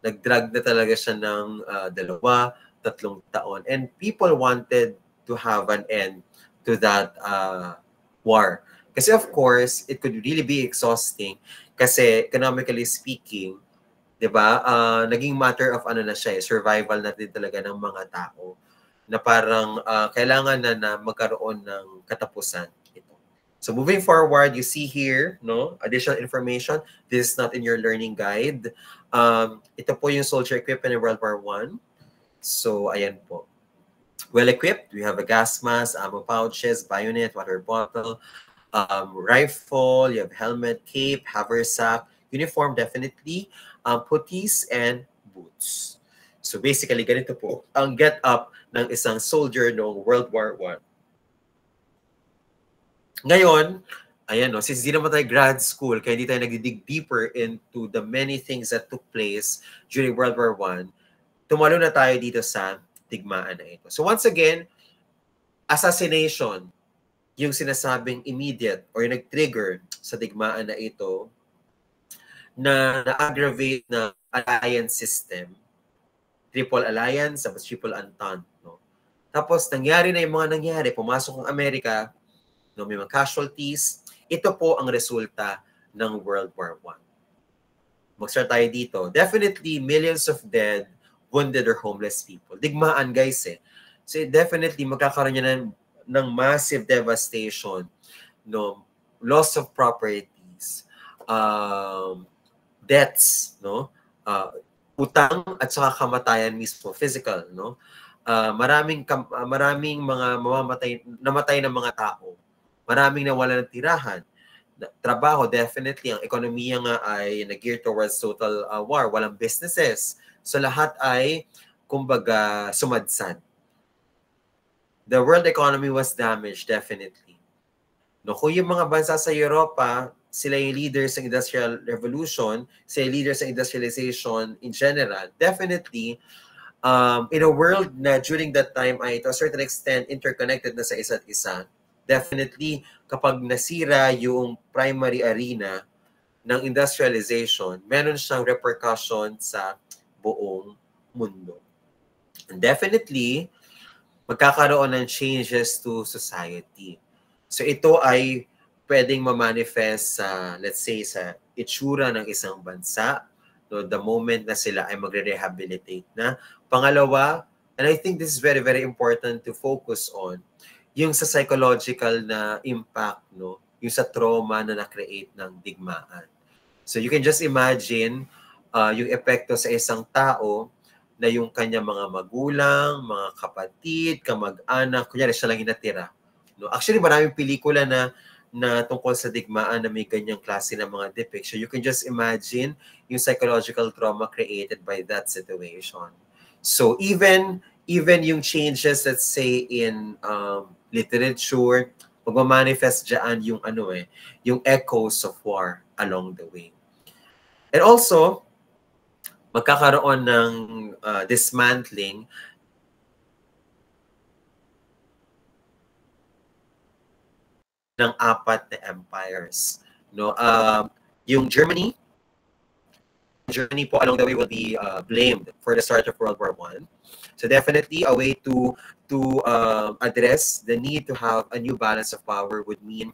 Nag-drag na talaga siya ng 2-3 taon. And people wanted to have an end to that war. Kasi of course, it could really be exhausting. Kasi economically speaking, di ba, naging matter of na siya, survival na din talaga ng mga tao na parang kailangan na magkaroon ng katapusan ito. So moving forward, you see here, no, additional information. This is not in your learning guide. Ito po yung soldier equipment in World War I. So, ayan po. Well-equipped, we have a gas mask, ammo pouches, bayonet, water bottle, rifle, you have helmet, cape, haversack, uniform definitely, puttees, and boots. So, basically, ganito po ang get-up ng isang soldier noong World War I. Ngayon, ayan, no, since di naman tayo grad school, kaya hindi tayo nag-dig deeper into the many things that took place during World War I, tumalo na tayo dito sa digmaan na ito. So once again, assassination, yung sinasabing immediate or yung nag-trigger sa digmaan na ito na na-aggravate na alliance system, triple alliance, tapos triple entente. No? Tapos nangyari na yung mga nangyari, pumasok ang Amerika, no, may mga casualties. Ito po ang resulta ng World War I. Mag-start tayo dito. Definitely, millions of dead, wounded, or homeless people. Digmaan, guys, eh. So, definitely, magkakaroon yan ng massive devastation, no? Loss of properties, deaths, no? Utang at saka kamatayan mismo, physical, no? Maraming mga namatay ng mga tao. Maraming nawala ng tirahan. Trabaho, definitely. Ang ekonomiya nga ay nag-gear towards total war. Walang businesses. So lahat ay, kumbaga, sumadsan. The world economy was damaged, definitely. No, kung yung mga bansa sa Europa, sila yung leaders ng Industrial Revolution, sila yung leaders ng industrialization in general, definitely, in a world na during that time ay to a certain extent interconnected na sa isa't isa, definitely, kapag nasira yung primary arena ng industrialization, meron siyang repercussion sa buong mundo. And definitely, magkakaroon ng changes to society. So ito ay pwedeng ma-manifest sa, let's say, sa itsura ng isang bansa, no, the moment na sila ay magre-rehabilitate na. Pangalawa, and I think this is very, very important to focus on, yung sa psychological na impact, no? Yung sa trauma na na-create ng digmaan. So you can just imagine yung epekto sa isang tao na yung kanya mga magulang, mga kapatid, kamag-anak, kunyari siya lang yung natira. No? Actually, maraming pelikula na na tungkol sa digmaan na may ganyang klase ng mga depiction, you can just imagine yung psychological trauma created by that situation. So even yung changes, let's say in literature, magmamanifest dyan yung yung echoes of war along the way. And also, magkakaroon ng dismantling ng 4 na empires. No, yung Germany po along the way will be blamed for the start of World War I. So definitely a way to address the need to have a new balance of power would mean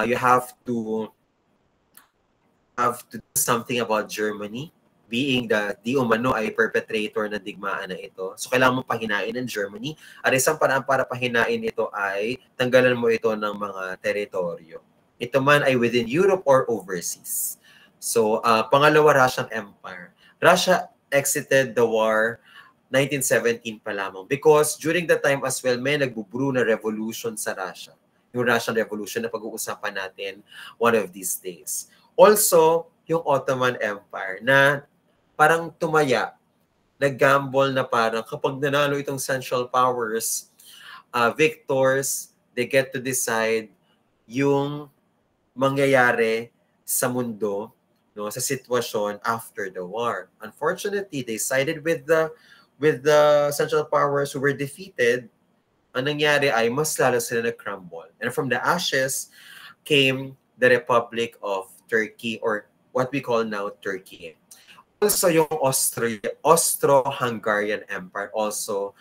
you have to do something about Germany being di umano ay perpetrator ng digmaan na ito. So kailangan mo pahinain ng Germany. At isang paraan para pahinain ito ay tanggalan mo ito ng mga teritoryo. Ito man ay within Europe or overseas. So pangalawa, Russian Empire. Russia exited the war 1917 pa lamang because during that time as well may nagbubrew na revolution sa Russia. Yung Russian Revolution na pag-uusapan natin one of these days. Also, yung Ottoman Empire na parang tumaya, nag-gamble na parang kapag nanalo itong Central Powers, victors, they get to decide yung mangyayari sa mundo, no, sa sitwasyon after the war. Unfortunately, they sided with the Central Powers who were defeated. Ang nangyari ay mas lalo sila nag-crumble. And from the ashes came the Republic of Turkey, or what we call now Turkey. Also, yung Austro-Hungarian Empire also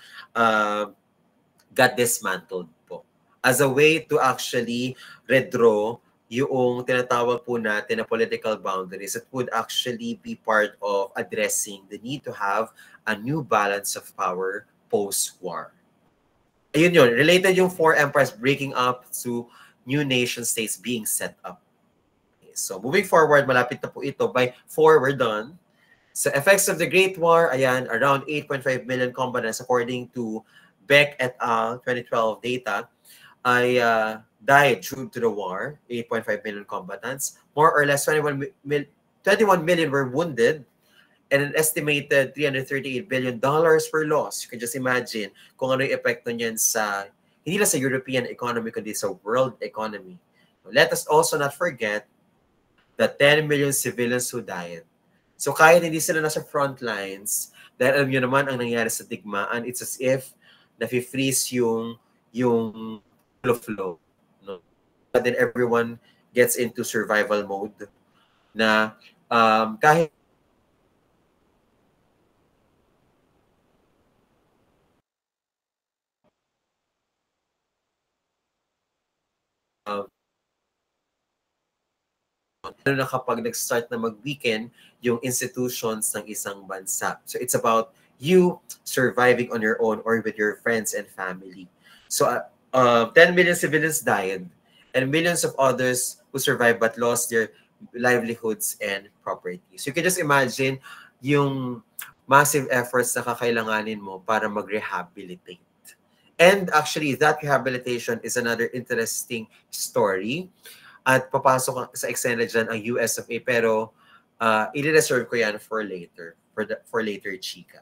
got dismantled po as a way to actually redraw yung tinatawag po natin na political boundaries that would actually be part of addressing the need to have a new balance of power post-war. Ayun yun, related yung 4 empires breaking up to new nation states being set up. Okay, so moving forward, malapit na po ito. By 4, we're done. So effects of the Great War, ayan, around 8.5 million combatants according to Beck et al. 2012 data, ay died due to the war, 8.5 million combatants. More or less 21 million were wounded, and an estimated $338 billion were lost. You can just imagine kung ano yung epekto niyan sa, hindi lang sa European economy, kundi sa world economy. Let us also not forget the 10 million civilians who died. So kahit hindi sila nasa front lines, dahil alam nyo naman ang nangyari sa digmaan, it's as if nafi-freeze yung flow. No? Then everyone gets into survival mode na kahit na kapag nag-start na mag-weaken yung institutions ng isang bansa. So it's about you surviving on your own or with your friends and family. So 10 million civilians died and millions of others who survived but lost their livelihoods and property. So you can just imagine yung massive efforts na kakailanganin mo para mag-rehabilitate. And actually, that rehabilitation is another interesting story. At papasok sa eksena dyan ang US of A, pero i-reserve ko yan for later, for later chika.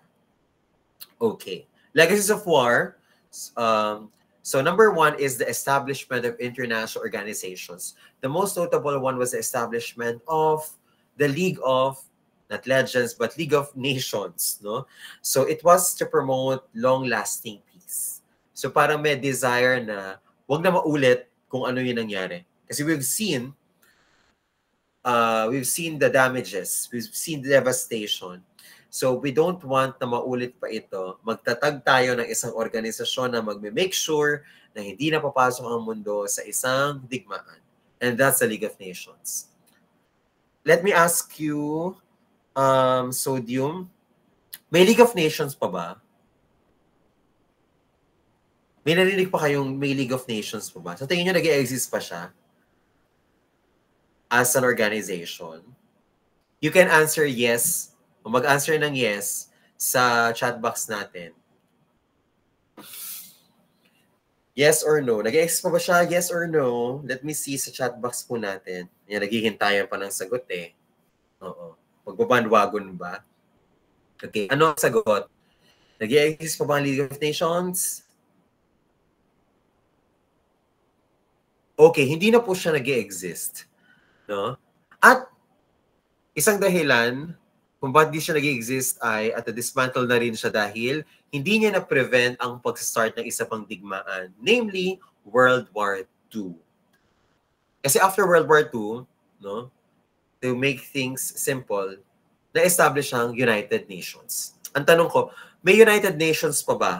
Okay. Legacies of war. So number 1 is the establishment of international organizations. The most notable one was the establishment of the League of, not Legends, but League of Nations. No? So it was to promote long-lasting peace. So parang may desire na wag na maulit kung ano yung nangyari. Kasi we've seen the damages, we've seen the devastation. So we don't want na maulit pa ito. Magtatag tayo ng isang organisasyon na magme-make sure na hindi na papasok ang mundo sa isang digmaan. And that's the League of Nations. Let me ask you, Sodium, may League of Nations pa ba? May narinig pa kayong may League of Nations pa ba? So tingin nyo nag-exist pa siya? As an organization, you can answer yes o mag-answer ng yes sa chat box natin. Yes or no? Nag-exist pa ba siya? Yes or no? Let me see sa chat box po natin. Yan, naghihintayan pa ng sagot eh. Oo. Magbabandwagon ba? Okay. Ano ang sagot? Nag-exist pa ba ang League of Nations? Okay, hindi na po siya nag-exist. No? At isang dahilan kung bakit di siya nag-exist ay at dismantle na rin siya dahil hindi niya na-prevent ang pag-start ng isa pang digmaan. Namely, World War II. Kasi after World War II, no, to make things simple, na-establish ang United Nations. Ang tanong ko, may United Nations pa ba?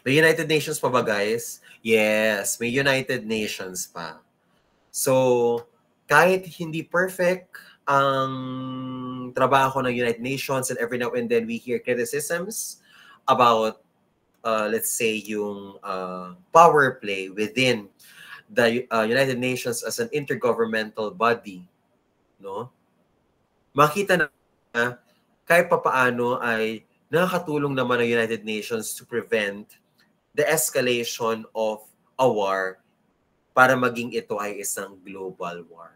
May United Nations pa ba, guys? Yes, may United Nations pa. So, kahit hindi perfect ang trabaho ng United Nations and every now and then we hear criticisms about, let's say, yung power play within the United Nations as an intergovernmental body, no? Makita na kahit papaano ay nakakatulong naman ang United Nations to prevent the escalation of a war para maging ito ay isang global war.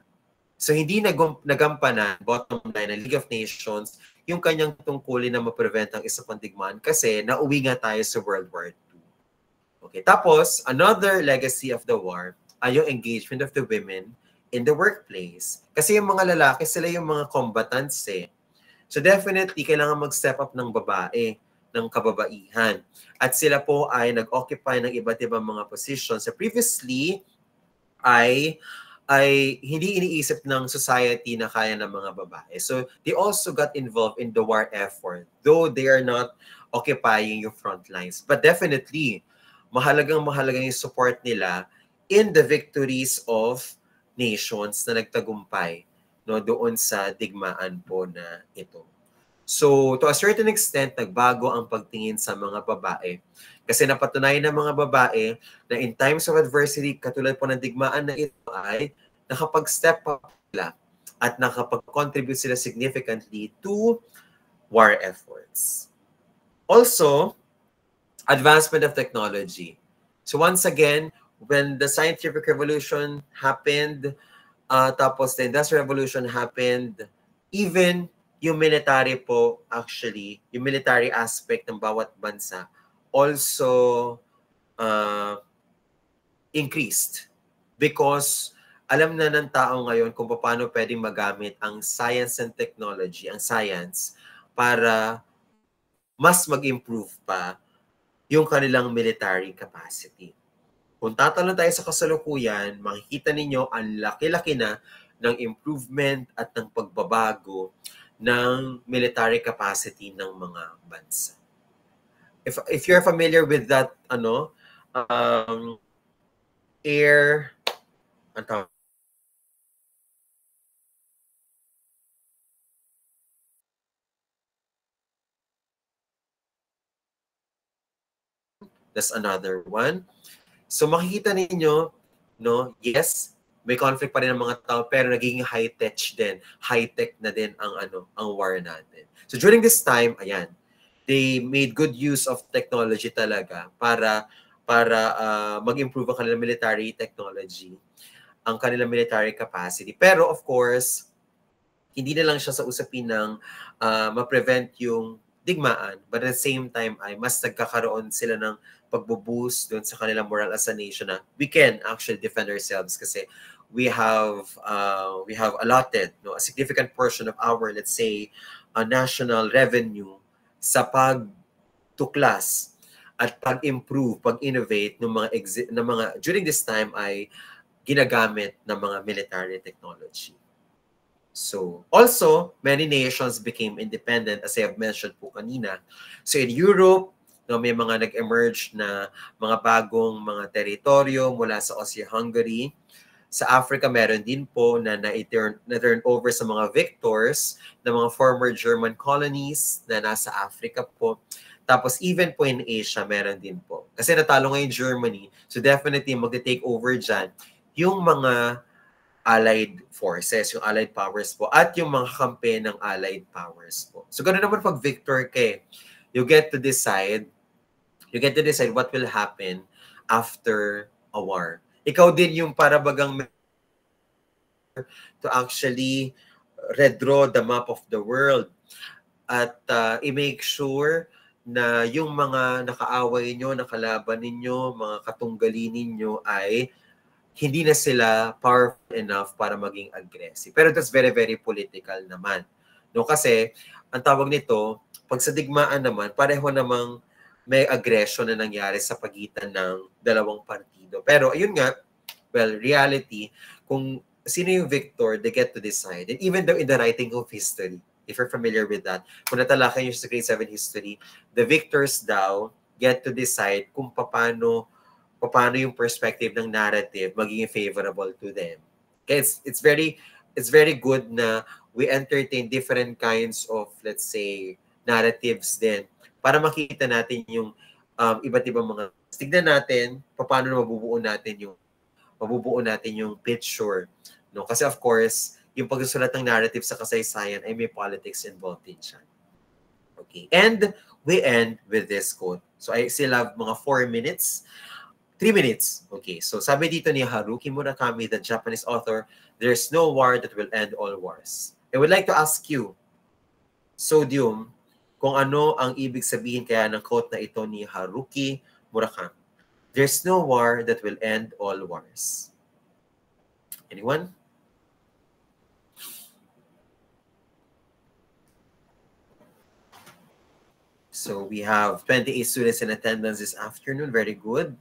So hindi nagampanan, bottom line, ng League of Nations, yung kanyang tungkulin na ma-prevent ang isa pang digmaan kasi nauwi nga tayo sa World War II. Okay, tapos, another legacy of the war ay yung engagement of the women in the workplace. Kasi yung mga lalaki, sila yung mga combatants eh. So definitely, kailangan mag-step up ng babae, ng kababaihan. At sila po ay nag-occupy ng iba't ibang mga positions. So previously, ay hindi iniisip ng society na kaya ng mga babae. So they also got involved in the war effort, though they are not occupying yung front lines. But definitely, mahalagang yung support nila in the victories of nations na nagtagumpay, no, doon sa digmaan po na ito. So, to a certain extent, nagbago ang pagtingin sa mga babae. Kasi napatunayan ng mga babae na in times of adversity, katulad po ng digmaan na ito ay nakapag-step up sila at nakapag-contribute sila significantly to war efforts. Also, advancement of technology. So once again, when the scientific revolution happened, tapos the industrial revolution happened, even yung military po, actually, yung military aspect ng bawat bansa also increased because alam na ng tao ngayon kung paano pwedeng magamit ang science and technology, ang science, para mas mag-improve pa yung kanilang military capacity. Kung tatalon tayo sa kasalukuyan, makikita ninyo ang laki-laki na ng improvement at ng pagbabago ng military capacity ng mga bansa. If you're familiar with that, air, that's another one. So makikita ninyo, no, yes, may conflict pa rin ng mga tao pero nagiging high-tech din. High-tech na din ang war natin. So during this time, ayan, they made good use of technology talaga para mag-improve ang kanilang military technology, ang kanilang military capacity. Pero of course, hindi na lang siya sa usapin ng ma-prevent yung digmaan, but at the same time ay mas nagkakaroon sila ng pagbo-boost doon sa kanilang moral as a nation na we can actually defend ourselves kasi we have allotted, no, a significant portion of our, let's say, national revenue sa pagtuklas at pag-improve, pag-innovate ng mga during this time ay ginagamit ng mga military technology. So, also, many nations became independent, as I have mentioned po kanina. So, in Europe, no, may mga nag-emerge na mga bagong mga teritoryo mula sa Austria-Hungary. Sa Africa, meron din po na na-turn over sa mga victors ng mga former German colonies na nasa Africa po. Tapos, even po in Asia, meron din po. Kasi natalo ngayon Germany, so definitely mag-take over dyan yung mga allied forces, yung allied powers po, at yung mga kampe ng allied powers po. So, ganoon naman pag victor ka, you get to decide You get to decide what will happen after a war. Ikaw din yung para bagang to actually redraw the map of the world at i-make sure na yung mga nakaaway nyo, nakalaban ninyo, mga katunggali ninyo ay hindi na sila powerful enough para maging aggressive. Pero that's very, very political naman. No, kasi ang tawag nito, pag sa digmaan naman, pareho namang may aggression na nangyari sa pagitan ng dalawang partido. Pero ayun nga, well, reality, kung sino yung victor, they get to decide. And even though in the writing of history, if you're familiar with that, kung natalakay nyo sa grade 7 history, the victors daw get to decide kung paano yung perspective ng narrative magiging favorable to them. Okay, it's very good na we entertain different kinds of, let's say, narratives din para makita natin yung iba't ibang mga tignan natin paano mabubuo natin yung picture, no? Kasi of course, yung pagsusulat ng narrative sa kasaysayan ay may politics involved din siya. Okay. And we end with this quote. So I still have mga 4 minutes. 3 minutes. Okay. So sabi dito ni Haruki Murakami, the Japanese author, there's no war that will end all wars. I would like to ask you, Sodium, kung ano ang ibig sabihin kaya ng quote na ito ni Haruki Murakami. There's no war that will end all wars. Anyone? So we have 28 students in attendance this afternoon. Very good.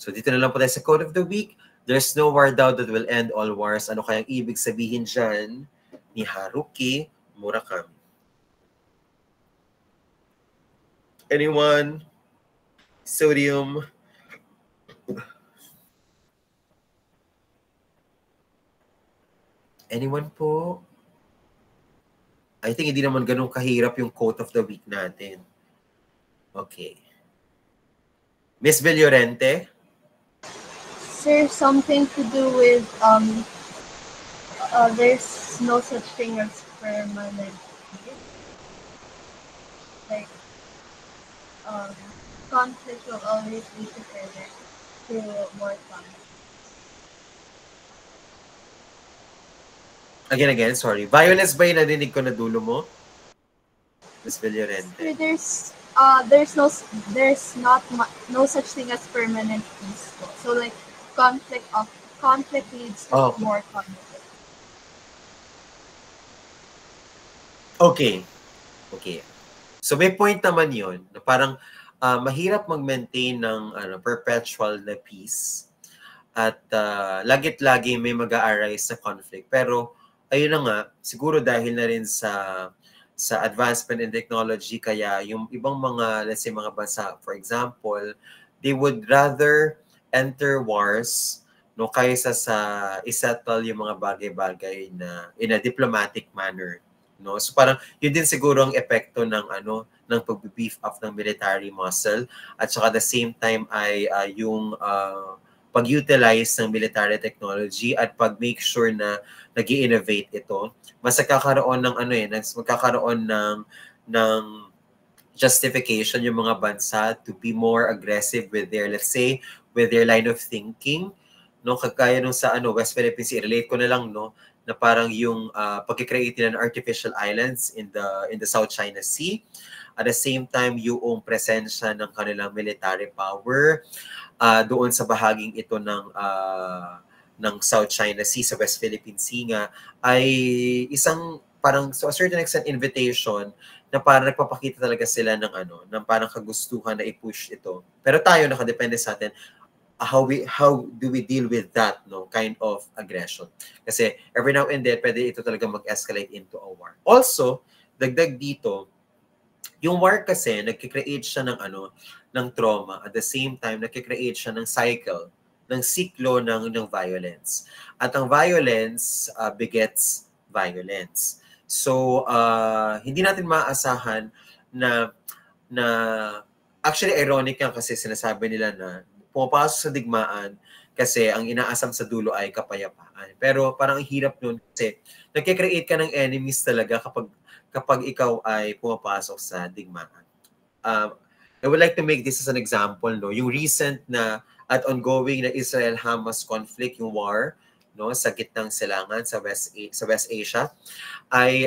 So dito na lang po tayo sa quote of the week. There's no war daw that will end all wars. Ano kayang ibig sabihin dyan ni Haruki Murakami? Anyone? Sodium? Anyone po? I think hindi naman ganun kahirap yung quote of the week natin. Okay. Miss Villorente? Sir, something to do with there's no such thing as permanent peace. Like conflict will always lead to further to more conflict. Again, sorry. Violence ba yung nadinig ko na dulo mo? Miss Villorente. There's no such thing as permanent peace. So like conflict leads to more conflict. Okay. So may point naman yun na parang mahirap mag-maintain ng perpetual na peace at lagit-lagi may mag-a-arise sa conflict. Pero ayun na nga, siguro dahil na rin sa advancement in technology, kaya yung ibang mga, let's say, mga bansa, for example, they would rather enter wars, no, kaysa sa isettle yung mga bagay-bagay na in a diplomatic manner, no? So parang yun din siguro ang epekto ng ng pag-beef up ng military muscle at saka the same time ay yung pag-utilize ng military technology at pag-make sure na nag-i-innovate ito, mas magkakaroon ng magkakaroon ng justification yung mga bansa to be more aggressive with their, let's say, with their line of thinking, no? Kagaya nung sa West Philippines, i-relate ko na lang, no, na parang yung pag-create nila ng artificial islands in the South China Sea. At the same time, yung presensya ng kanilang military power doon sa bahaging ito ng South China Sea, sa West Philippine Sea nga, ay isang parang to a certain extent invitation na parang nagpapakita talaga sila ng parang kagustuhan na i-push ito. Pero tayo, nakadepende sa atin, how do we deal with that, no, kind of aggression? Kasi every now and then, pwede ito talaga mag-escalate into a war. Also, dagdag dito, yung war kasi, nagkikreate siya ng trauma. At the same time, nagkikreate siya ng cycle, ng siklo ng violence. At ang violence begets violence. So, hindi natin maaasahan na actually ironic yan kasi sinasabi nila na pumapasok sa digmaan kasi ang inaasam sa dulo ay kapayapaan. Pero parang ang hirap nun kasi nagkikreate ka ng enemies talaga kapag ikaw ay pumapasok sa digmaan. I would like to make this as an example, no? Yung recent na at ongoing na Israel-Hamas conflict, yung war, no, sa gitnang silangan sa West Asia, ay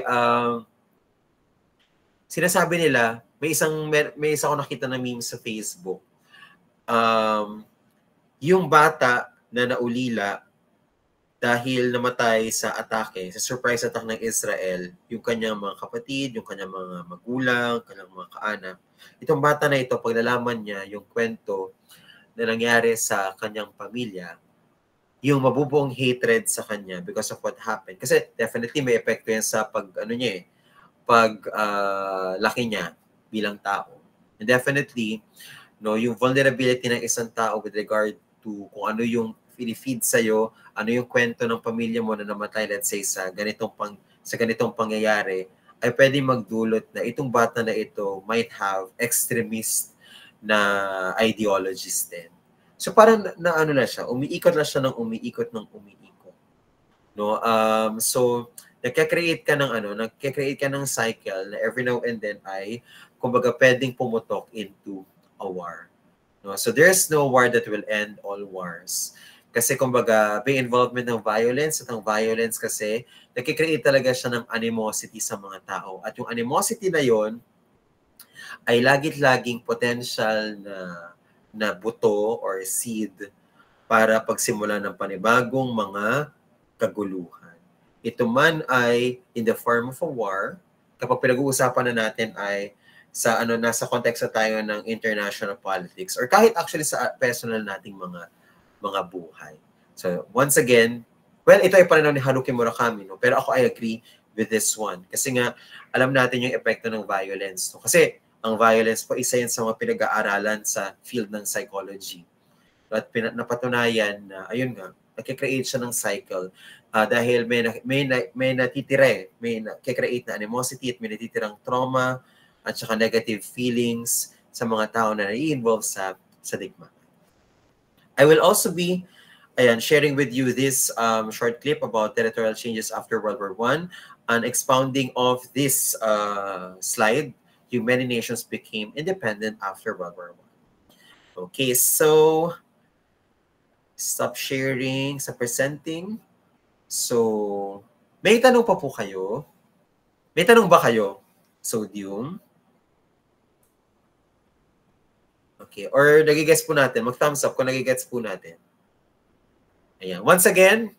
sinasabi nila, may isa ko nakita na meme sa Facebook. Yung bata na naulila dahil namatay sa atake, sa surprise attack ng Israel, yung kanyang mga kapatid, yung kanyang mga magulang, kanyang mga kaanak. Itong bata na ito, pag nalaman niya yung kwento na nangyari sa kanyang pamilya, yung mabubuong hatred sa kanya because of what happened. Kasi definitely may epekto yan sa laki niya bilang tao. And definitely, no, yung vulnerability ng isang tao with regard to kung ano yung feed sa'yo, ano yung kwento ng pamilya mo na namatay, let's say, sa ganitong pangyayari, ay pwede magdulot na itong bata na ito might have extremist na ideologies din. So parang na ano na siya, umiikot na siya ng umiikot. No? So nagka-create ka ng cycle na every now and then ay kumbaga pwedeng pumutok into a war. No? So there's no war that will end all wars. Kasi kumbaga may involvement ng violence at ang violence kasi nagki-create talaga siya ng animosity sa mga tao. At yung animosity na yon ay laging potential na buto or seed para pagsimula ng panibagong mga kaguluhan. Ito man ay in the form of a war, kapag pinag-uusapan na natin ay sa nasa konteksto tayo ng international politics or kahit actually sa personal nating mga buhay. So once again, well, ito ay pananaw ni Haruki Murakami, no? Pero ako I agree with this one. Kasi nga, alam natin yung epekto ng violence. No? Kasi ang violence po, isa yan sa mga pinag-aaralan sa field ng psychology. At napatunayan na, ayun nga, nagkikreate siya ng cycle dahil may natitire, may nakikreate na animosity at may natitirang trauma at saka negative feelings sa mga tao na nai-involve sa digma. I will also be sharing with you this short clip about territorial changes after World War I and expounding of this slide, yung many nations became independent after World War I. Okay, so stop sharing sa presenting. So, may tanong pa po kayo? May tanong ba kayo? Sodium? Okay, or nagigets po natin. Mag-thumbs up kung nagigets po natin. Ayan. Once again,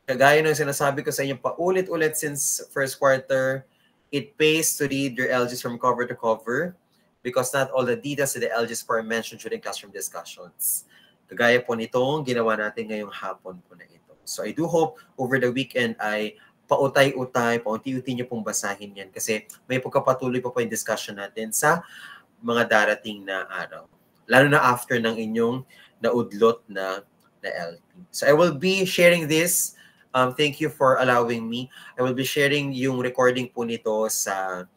kagaya ng sinasabi ko sa inyo paulit-ulit since first quarter, it pays to read your LGs from cover to cover because not all the details in the LGs are mentioned during classroom discussions. Kagaya po nitong ginawa natin ngayong hapon po na ito. So I do hope over the weekend ay paunti-unti niyo pong basahin yan kasi may pagkapatuloy pa po yung discussion natin sa mga darating na araw. Lalo na after ng inyong naudlot na LT. So I will be sharing this. Thank you for allowing me. I will be sharing yung recording po nito sa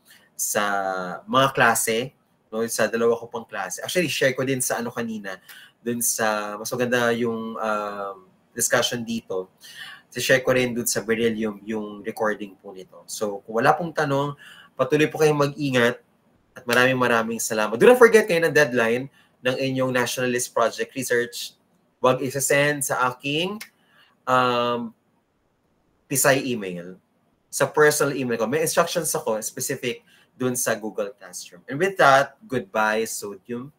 mga klase, no, sa dalawa ko pang klase. Actually, share ko din sa kanina, dun sa mas maganda yung discussion dito. So share ko rin dun sa Beryllium yung recording po nito. So kung wala pong tanong, patuloy po kayong mag-ingat at maraming salamat. Do not forget kayo ng deadline ng inyong Nationalist Project Research. Huwag isa-send sa aking Pisay email, sa personal email ko. May instructions ako specific dun sa Google Classroom. And with that, goodbye, Sodium.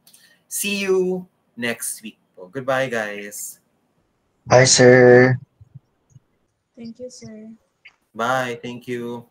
See you next week po. Goodbye, guys. Bye, sir. Thank you, sir. Bye. Thank you.